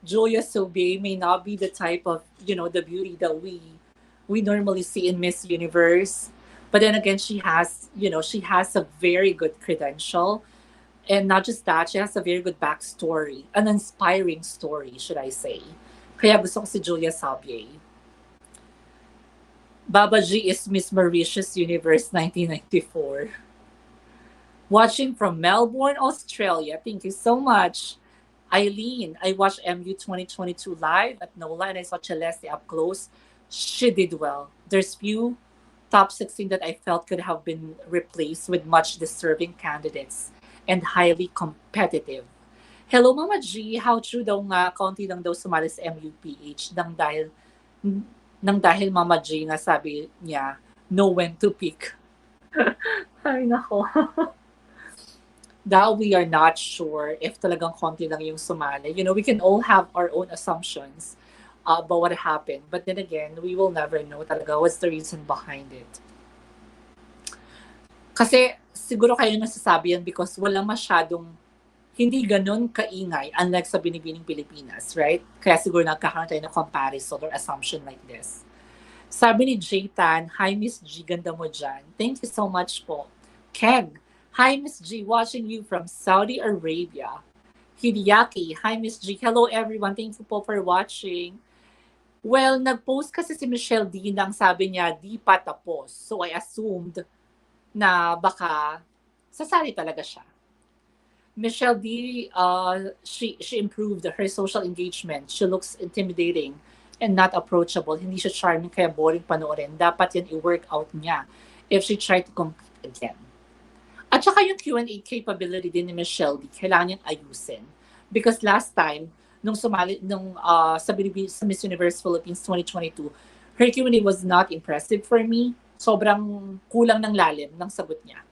Julia Sobier may not be the type of, the beauty that we normally see in Miss Universe. But then again, she has a very good credential. And not just that, she has a very good backstory. An inspiring story, should I say. Kaya gusto ko si Julia Sobier. Baba G is Miss Mauritius Universe 1994. Watching from Melbourne, Australia. Thank you so much. Eileen, I watched MU 2022 live at NOLA and I saw Celeste up close. She did well. There's few top 16 that I felt could have been replaced with much deserving candidates and highly competitive. Hello, Mama G. How true daw nga, kaunti lang daw sumali sa MUPH nang dahil Mama G nga sabi niya, know when to pick. Ay, nako. That we are not sure if talagang konti lang yung sumali. We can all have our own assumptions about what happened. But then again, we will never know talaga what's the reason behind it. Kasi siguro kayo nasasabi yan because wala masyadong hindi ganun kaingay unlike sa Binibining Pilipinas, right? Kaya siguro nagkakaroon tayo ng comparison or assumption like this. Sabi ni Jaytan, hi Miss G, ganda mo dyan. Thank you so much po. Ken, hi Miss G, watching you from Saudi Arabia. Hideaki, hi Miss G, hello everyone, thank you po for watching. Well, nag-post kasi si Michelle D nang sabi niya, di pa tapos. So I assumed na baka sasali talaga siya. Michelle D, she improved her social engagement. She looks intimidating and not approachable. Hindi siya charming kaya boring panoorin. Dapat yan i-work out niya if she tried to compete again. At saka yung Q&A capability din ni Michelle D, kailangan niyang ayusin. Because last time, nung sumali, sa Miss Universe Philippines 2022, her Q&A was not impressive for me. Sobrang kulang ng lalim ng sagot niya.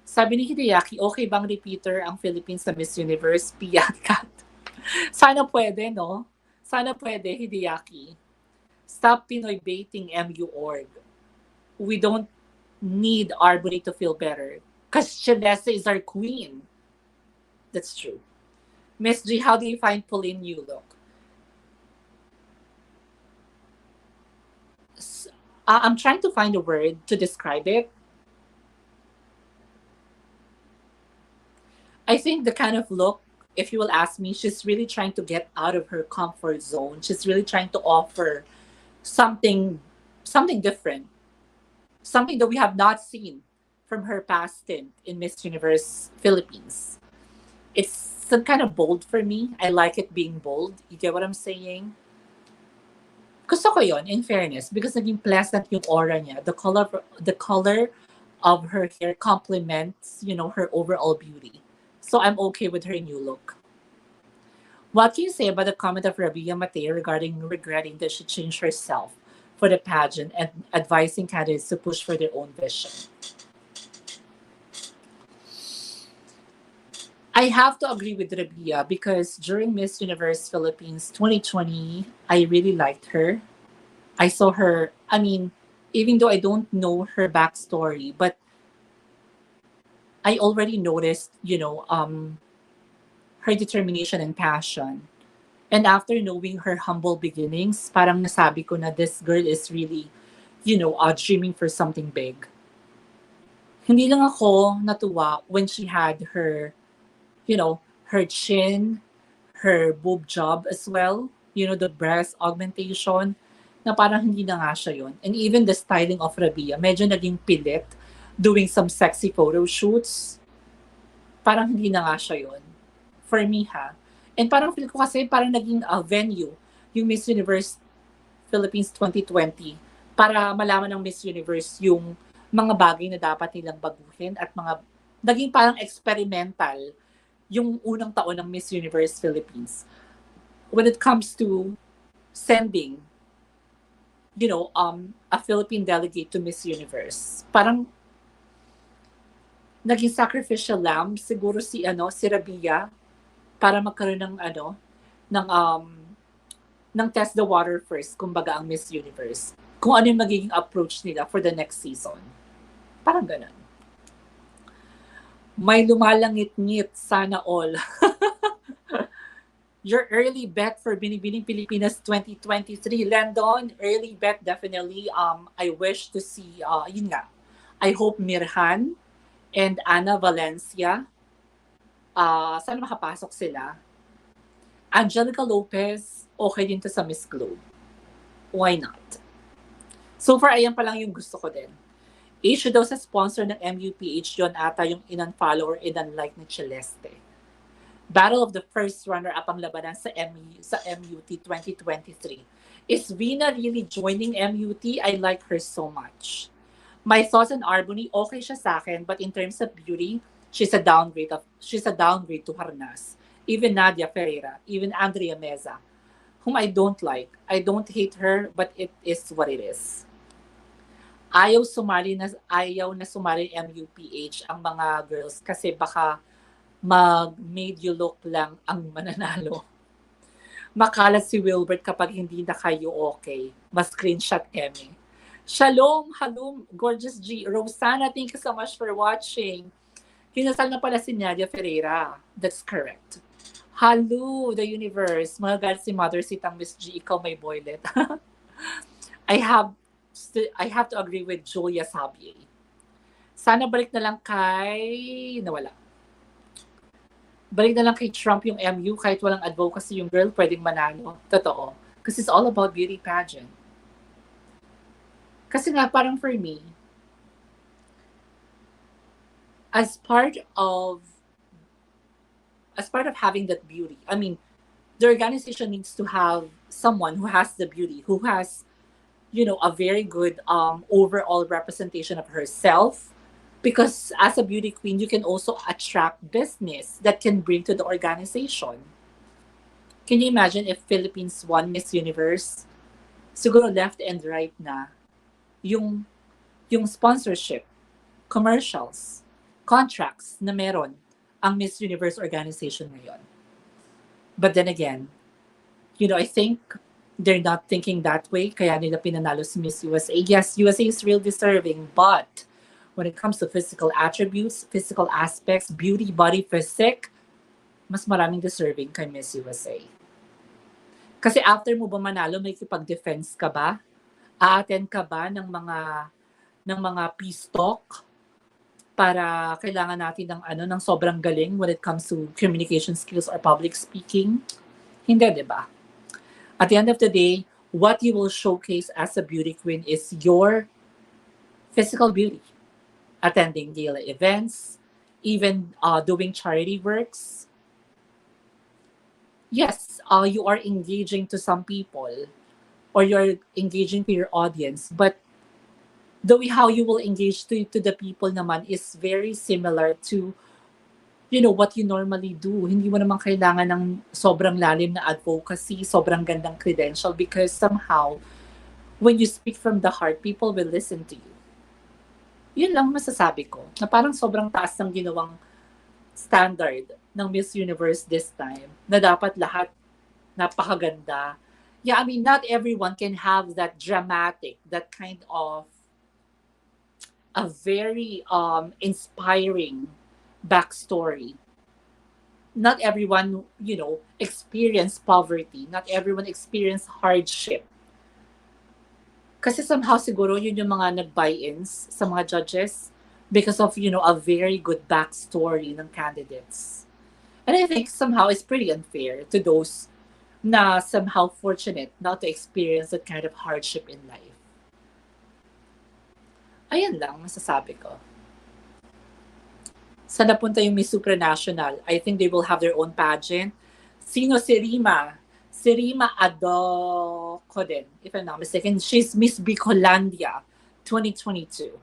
Sabi ni Hideaki, okay bang repeater ang Philippines sa Miss Universe? Piat kat. Sana pwede, no? Sana pwede, Hideaki. Stop Pinoy baiting MU.org. We don't need Albany to feel better. Because Celeste is our queen. That's true. Miss G, how do you find Pauline new look? I'm trying to find a word to describe it. I think the kind of look, if you will ask me, she's really trying to get out of her comfort zone. She's really trying to offer something different, something that we have not seen from her past stint in Miss Universe Philippines. It's some kind of bold for me. I like it being bold. You get what I'm saying? Gusto ko yun, in fairness, because naging pleasant yung aura niya. The color of her hair complements, her overall beauty. So I'm okay with her new look. What can you say about the comment of Rabia Mateo regarding regretting that she changed herself for the pageant and advising candidates to push for their own vision? I have to agree with Rabia because during Miss Universe Philippines 2020, I really liked her. I saw her, even though I don't know her backstory, but I already noticed, her determination and passion. And after knowing her humble beginnings, parang nasabi ko na this girl is really, dreaming for something big. Hindi lang ako natuwa when she had her, her chin, her boob job as well, the breast augmentation, na parang hindi na nga siya yun. And even the styling of Rabia, medyo naging pilit, doing some sexy photo shoots, parang hindi na nga siya yun. For me, ha? And parang feel ko kasi parang naging venue yung Miss Universe Philippines 2020 para malaman ng Miss Universe yung mga bagay na dapat nilang baguhin at naging parang experimental yung unang taon ng Miss Universe Philippines. When it comes to sending, a Philippine delegate to Miss Universe, parang naging sacrificial lamb siguro si Rabia para magkaroon ng test the water first, kumbaga ang Miss Universe. Kung ano yung magiging approach nila for the next season. Parang ganun. May lumalangit-ngit, sana all. Your early bet for Binibining Pilipinas 2023. Landon, early bet definitely. I wish to see, yun nga, I hope Mirhan and Ana Valencia, sana makapasok sila. Angelica Lopez, okay din to sa Miss Globe. Why not? So far, ayan pa lang yung gusto ko din. Issue daw sa sponsor ng MUPH, yun ata yung in-unfollow or in-unlike ni Celeste. Battle of the first runner-up ang labanan sa MUT 2023. Is Vina really joining MUT? I like her so much. My thoughts on Albany, okay siya sa akin, but in terms of beauty, she's a downgrade to Harnas. Even Nadia Ferreira, even Andrea Meza, whom I don't like. I don't hate her, but it is what it is. Ayaw na sumali MUPH ang mga girls kasi baka mag-made you look lang ang mananalo. Makalat si Wilbert kapag hindi na kayo okay. Mas screenshot Emmy. Shalom, halom, gorgeous G. Rosanna, thank you so much for watching. Kinasal na pala si Nadia Ferreira. That's correct. Hello, the universe. Mga God si Mother Sitang Miss G, ikaw may boylet. I have I have to agree with Julia Sabier. Sana balik na lang kay... Nawala. Balik na lang kay Trump yung MU kahit walang advocacy yung girl pwedeng manalo. Totoo. Because it's all about beauty pageant. Kasi nga parang for me, as part of having that beauty, I mean, the organization needs to have someone who has the beauty, who has, a very good overall representation of herself. Because as a beauty queen, you can also attract business that can bring to the organization. Can you imagine if Philippines won Miss Universe? Siguro left and right na yung sponsorship, commercials, contracts na meron ang Miss Universe organization ngayon. But then again, I think they're not thinking that way, kaya nila pinanalo si Miss USA. Yes, USA is real deserving, but when it comes to physical attributes, physical aspects, beauty, body, physique, mas maraming deserving kay Miss USA. Kasi after mo ba manalo, may kipag-defense ka ba? A-attend ka ba ng mga peace talk para kailangan natin ng sobrang galing when it comes to communication skills or public speaking? Hindi, di ba? At the end of the day, what you will showcase as a beauty queen is your physical beauty. Attending daily events, even doing charity works. Yes, you are engaging to some people or you're engaging to your audience, but the way how you will engage to the people naman is very similar to what you normally do. Hindi mo naman kailangan ng sobrang lalim na advocacy, sobrang gandang credential, because somehow when you speak from the heart, people will listen to you. Yun lang masasabi ko, na parang sobrang taas ng ginawang standard ng Miss Universe this time, na dapat lahat napakaganda. Yeah, I mean, not everyone can have that dramatic, that kind of a very inspiring backstory. Not everyone, experience poverty. Not everyone experience hardship. Kasi somehow siguro yun yung mga nag-buy-ins sa mga judges because of, a very good backstory ng candidates. And I think somehow it's pretty unfair to those na somehow fortunate not to experience that kind of hardship in life. Ayan lang, masasabi ko. Saan napunta yung Miss Supranational? I think they will have their own pageant. Sino si Rima? Si Rima Adoco din, if I'm not mistaken. She's Miss Bicolandia 2022.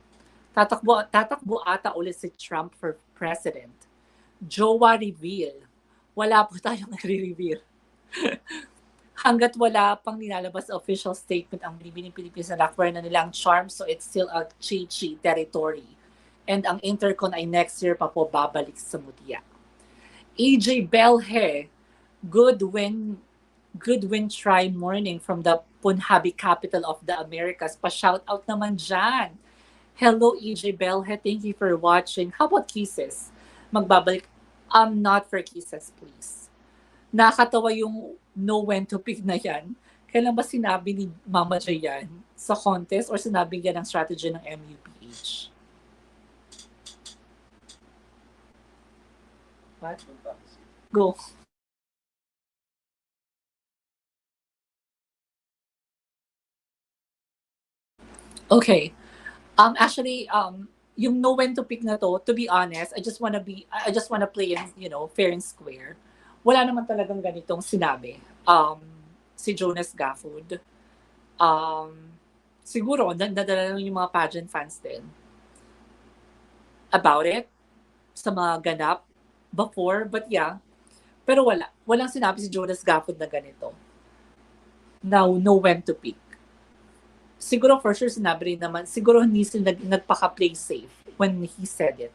Tatakbo ata ulit si Trump for president. Jowa reveal. Wala po tayong nare-reveal. Hanggat wala pang nilalabas official statement ang Binibining Pilipinas na acquire na nila ang charm, so it's still a chi-chi territory. And ang intercon ay next year pa po babalik sa Mutia. AJ Belhe, good win try morning from the Punhabi capital of the Americas. Pa-shoutout naman dyan. Hello AJ Belhe, thank you for watching. How about kisses? Magbabalik. Not for kisses, please. Nakatawa yung know when to pick na yan. Kailan ba sinabi ni Mama J yan? Sa contest or sinabi niya ng strategy ng MUPH? What? Go. Okay. Actually, yung know when to pick na to be honest, I just wanna play in, fair and square. Wala naman talagang ganitong sinabi. Si Jonas Gafford. Siguro, nadala lang yung mga pageant fans din about it sa mga ganap before, but yeah. Pero walang sinabi si Jonas Gafford na ganito. Now, know when to pick. Siguro for sure sinabi rin naman, siguro hindi sila nagpaka-play safe when he said it.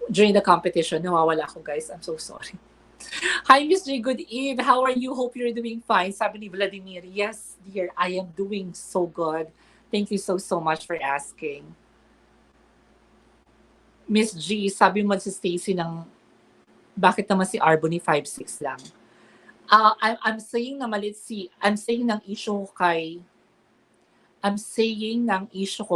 During the competition, nawawala ako guys. I'm so sorry. Hi, Miss J. Good Eve. How are you? Hope you're doing fine. Sabi ni Vladimir, yes, dear, I am doing so good. Thank you so much for asking. Miss G, sabi mo si Stacy ng bakit naman si Albany 5'6" lang. I'm saying na malit si, I'm saying ng issue ko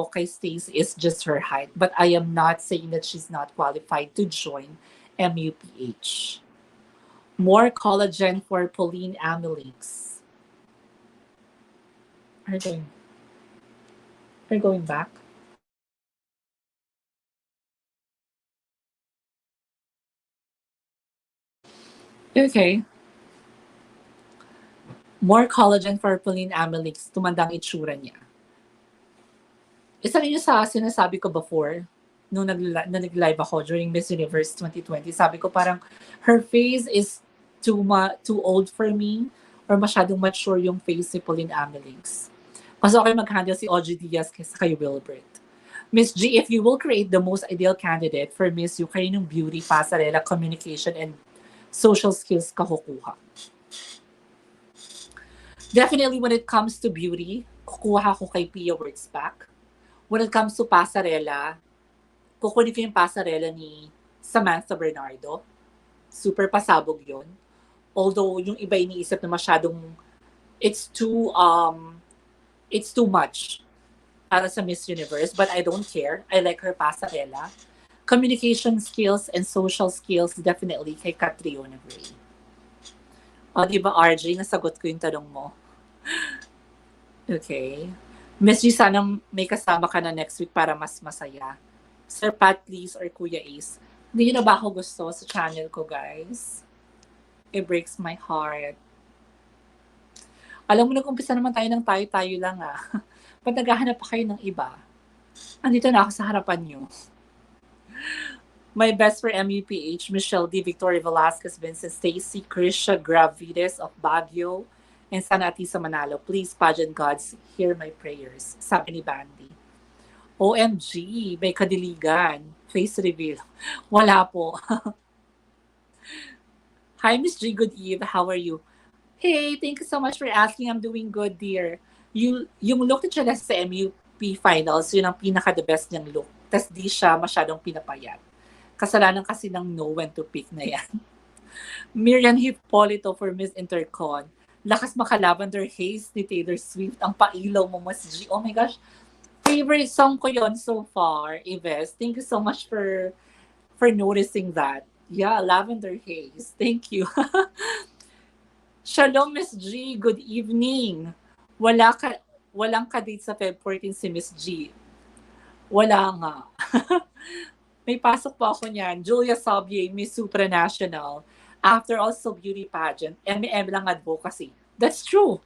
kay Stacy is just her height, but I am not saying that she's not qualified to join MUPH. More collagen for Pauline Amelix. Are you going, are you going back? Okay. More collagen for Pauline Amelix. Tumandang itsura niya. Isa rin yung sa sinasabi ko before, nung nag-live ako during Miss Universe 2020, sabi ko parang her face is too old for me or masyadong mature yung face ni Pauline Amelix. Mas okay mag-handle si Audrey Diaz kaysa kay Wilbert. Miss G, if you will create the most ideal candidate for Miss U, kayo ng beauty, pasarela, communication, and social skills ka kukuha. Definitely when it comes to beauty, kukuha ko kay Pia Wurtzbach. When it comes to pasarela, kukunin ko yung pasarela ni Samantha Bernardo. Super pasabog yun. Although yung iba iniisip na masyadong it's too much para sa Miss Universe, but I don't care. I like her pasarela. Communication skills and social skills definitely kay Catriona Gray. O, di ba RJ, nasagot ko yung tanong mo. Okay. Miss G, sana may kasama ka na next week para mas masaya. Sir Pat, please, or Kuya Ace. Hindi nyo na ba ako gusto sa channel ko, guys? It breaks my heart. Alam mo, nag-umpisa naman tayo ng tayo-tayo lang, ah. Ba't naghahanap pa kayo ng iba? Andito na ako sa harapan nyo. My best for MUPH, Michelle D. Victoria Velasquez, Vincent Stacy, Krisha Gravides of Baguio, and sana Atisa Manalo. Please, pageant gods, hear my prayers. Sabi ni Bandy. OMG, may kadiligan. Face reveal. Wala po. Hi, Miss G. Good eve. How are you? Hey, thank you so much for asking. I'm doing good, dear. Yung look na siya sa MUP finals, yun ang pinaka-the best niyang look. Tapos di siya masyadong pinapayat. Kasalanan kasi ng know when to pick na yan. Miriam Hippolito for Miss Intercon. Lakas maka-lavender haze ni Taylor Swift. Ang pailaw mo, Miss G. Oh my gosh. Favorite song ko yon so far, Ives. Thank you so much for noticing that. Yeah, lavender haze. Thank you. Shalom, Miss G. Good evening. Walang ka-date sa Feb 14 si Miss G. Wala nga. May pasok po ako niyan. Julia Sabier, Miss Supranational. After also beauty pageant, M&M lang advocacy. That's true.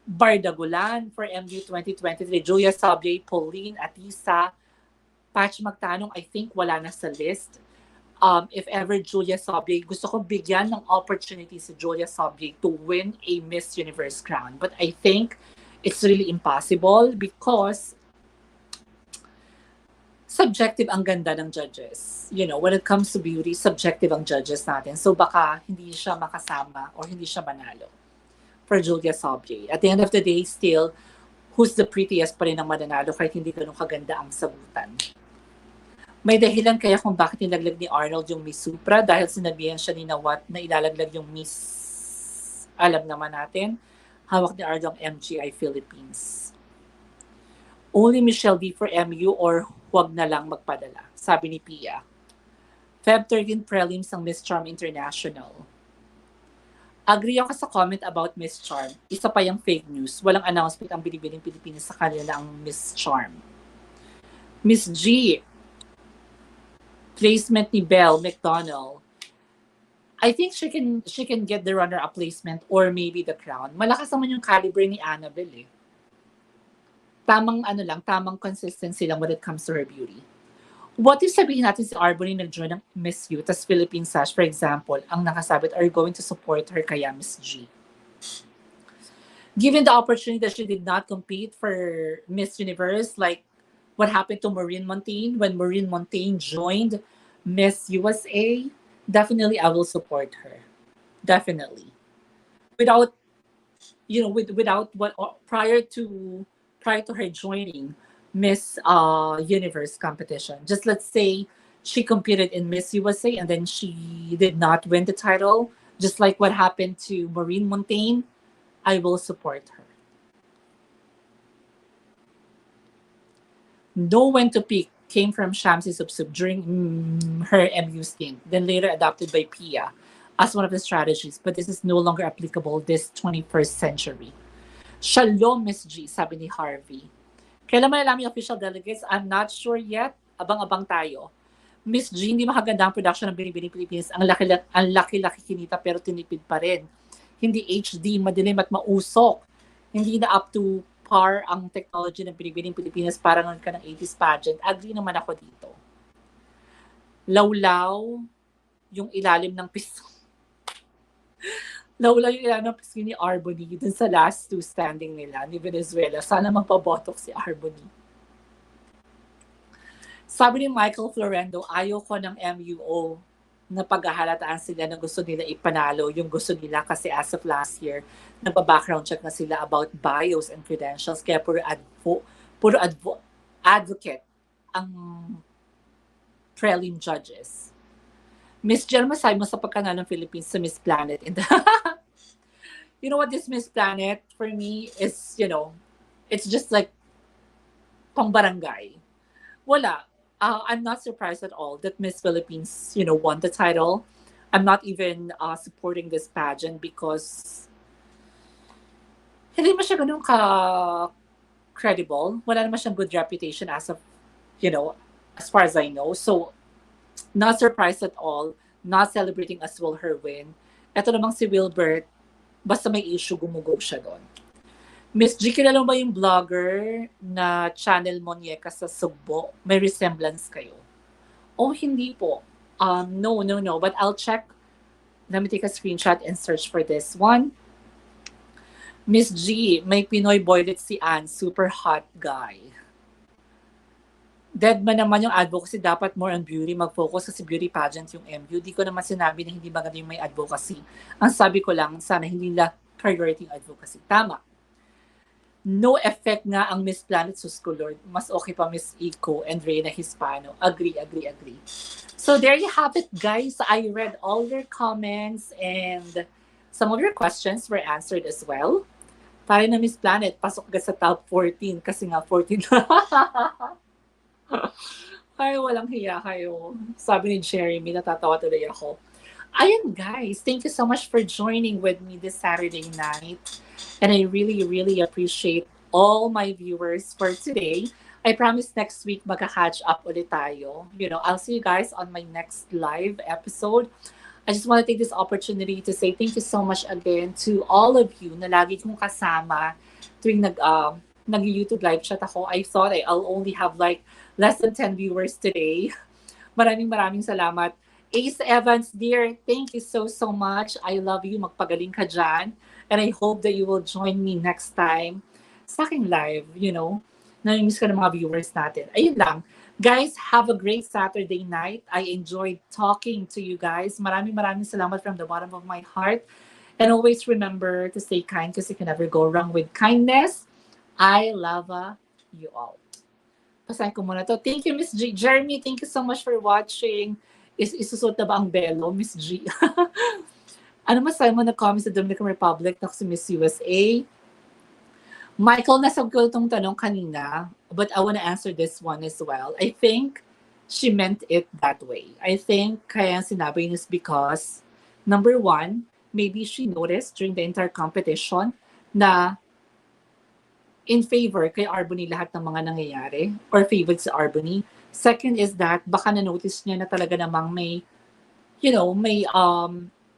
Bardagulan for MU 2023. Julia Sabier, Pauline, Atisa, Patch Magtanong, I think wala na sa list. If ever Julia Sabier, gusto ko bigyan ng opportunity si Julia Sabier to win a Miss Universe crown. But I think it's really impossible because subjective ang ganda ng judges. You know, when it comes to beauty, subjective ang judges natin. So baka hindi siya makasama or hindi siya manalo for Julia Sabier. At the end of the day, still, who's the prettiest pa rin ang mananalo kahit hindi ganun kaganda ang sabutan. May dahilan kaya kung bakit nilaglag ni Arnold yung Miss Supra dahil sinabihan siya ni Nawat na ilalaglag yung Miss, alam naman natin, hawak ni Arnold ang MGI Philippines. Only Michelle D for MU or huwag na lang magpadala, sabi ni Pia. Feb 13 prelims ng Miss Charm International. Agree ako sa comment about Miss Charm. Isa pa yung fake news. Walang announcement ang Binibining Pilipinas sa kanila ang Miss Charm. Miss G, placement ni Belle McDonald. I think she can get the runner-up placement or maybe the crown. Malakas naman yung caliber ni Annabelle eh. Tamang consistency lang when it comes to her beauty. What if sabihin natin si Albany nag-join ng Miss U, tas Philippine Sash, for example, ang nakasabit are going to support her kaya Miss G. Given the opportunity that she did not compete for Miss Universe, like what happened to Maureen Montaigne when Maureen Montaigne joined Miss USA, definitely I will support her. Definitely. Without what prior to her joining, Miss Universe competition. Just let's say she competed in Miss USA and then she did not win the title, just like what happened to Maureen Montaigne, I will support her. Know when to pick came from Shamsi Subsub during her MU stint, then later adopted by Pia as one of the strategies. But this is no longer applicable this 21st century. Shalom, Miss G, sabi ni Harvey. Kailan malalaman yung official delegates? I'm not sure yet. Abang-abang tayo. Miss G, hindi makaganda ang production ng Binibining Pilipinas. Ang laki-laki kinita pero tinipid pa rin. Hindi HD, madilim at mausok. Hindi na up to par ang technology ng Binibining Pilipinas para ngon ka ng 80s pageant. Agree naman ako dito. Lawlaw yung ilalim ng piso. Lawlaw yung ilalim ng piso ni Albany dun sa last two standing nila ni Venezuela. Sana magpabotok si Albany. Sabi ni Michael Florendo, ayaw ko ng MUO na paghahalataan sila na gusto nila ipanalo yung gusto nila kasi as of last year, nagpa-background check na sila about bios and credentials kaya puro advocate ang prelim judges. Miss Jen, masabi mo sa pagkanalo ng Philippines sa Miss Planet. You know what this Miss Planet for me is, it's just like pang barangay. Wala. I'm not surprised at all that Miss Philippines, won the title. I'm not even supporting this pageant because hindi naman siya ganun ka-credible. Wala naman siyang good reputation as of, as far as I know. So, not surprised at all. Not celebrating as well her win. Ito namang si Wilbert, basta may issue, gumugo siya doon. Miss G, kilala mo ba yung vlogger na channel Monieka sa Sugbo? May resemblance kayo? Oh, hindi po. No. But I'll check. Let me take a screenshot and search for this one. Miss G, may Pinoy boylet si Ann. Super hot guy. Dead man naman yung advocacy. Dapat more on beauty. Mag-focus kasi beauty pageant yung MU. Di ko naman sinabi na hindi maganda yung may advocacy. Ang sabi ko lang, sana hindi nila priority yung advocacy. Tama. No effect nga ang Miss Planet Suscolord. Mas okay pa Miss Eco and Reyna Hispano. Agree. So there you have it, guys. I read all your comments and some of your questions were answered as well. Para na Miss Planet, pasok ka sa top 14 kasi nga 14. Ay, walang hiya kayo. Sabi ni Jeremy, natatawa tuloy ako. Ayun, guys. Thank you so much for joining with me this Saturday night. And I really, really appreciate all my viewers for today. I promise next week magka-catch up ulit tayo. I'll see you guys on my next live episode. I just want to take this opportunity to say thank you so much again to all of you na lagi kong kasama tuwing nag-YouTube live chat ako. I thought I'll only have like less than 10 viewers today. Maraming salamat. Ace Evans, dear, thank you so much. I love you. Magpagaling ka dyan. And I hope that you will join me next time sa aking live, na-miss ka ng mga viewers natin. Ayun lang. Guys, have a great Saturday night. I enjoyed talking to you guys. Maraming salamat from the bottom of my heart. And always remember to stay kind because you can never go wrong with kindness. I love you all. Pasahin ko muna to. Thank you, Miss G. Jeremy, thank you so much for watching. Isusot na ba ang belo, Miss G? Ano masabi mo na comments sa Dominican Republic na si Miss USA? Michael, nasagot ko itong tanong kanina, but I want to answer this one as well. I think she meant it that way. I think kaya sinabi is because, number one, maybe she noticed during the entire competition na in favor kay Albany lahat ng mga nangyayari or favored si Albany. Second is that baka na-notice niya na talaga namang may,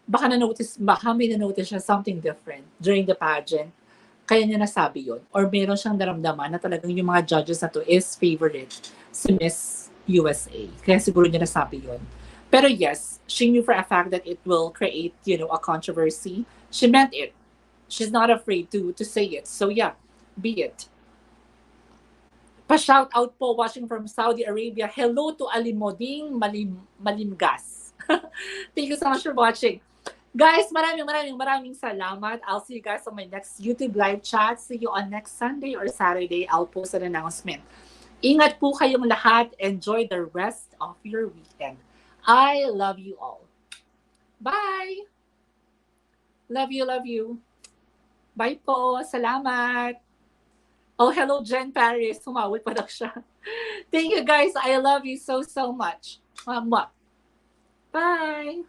baka may na-notice siya something different during the pageant. Kaya niya nasabi yun. Or meron siyang naramdaman na talagang yung mga judges na to is favorite si Miss USA. Kaya siguro niya nasabi yun. Pero yes, she knew for a fact that it will create, a controversy. She meant it. She's not afraid to say it. So yeah, be it. Pa-shout out po watching from Saudi Arabia. Hello to Alimoding Malimgas. Thank you so much for watching. Guys, maraming salamat. I'll see you guys on my next YouTube live chat. See you on next Sunday or Saturday. I'll post an announcement. Ingat po kayong lahat. Enjoy the rest of your weekend. I love you all. Bye! Love you, love you. Bye po. Salamat. Oh, hello, Jen Paris. Humawal pa daw siya. Thank you, guys. I love you so, so much. Mwah. Bye.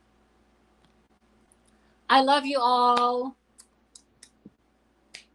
I love you all.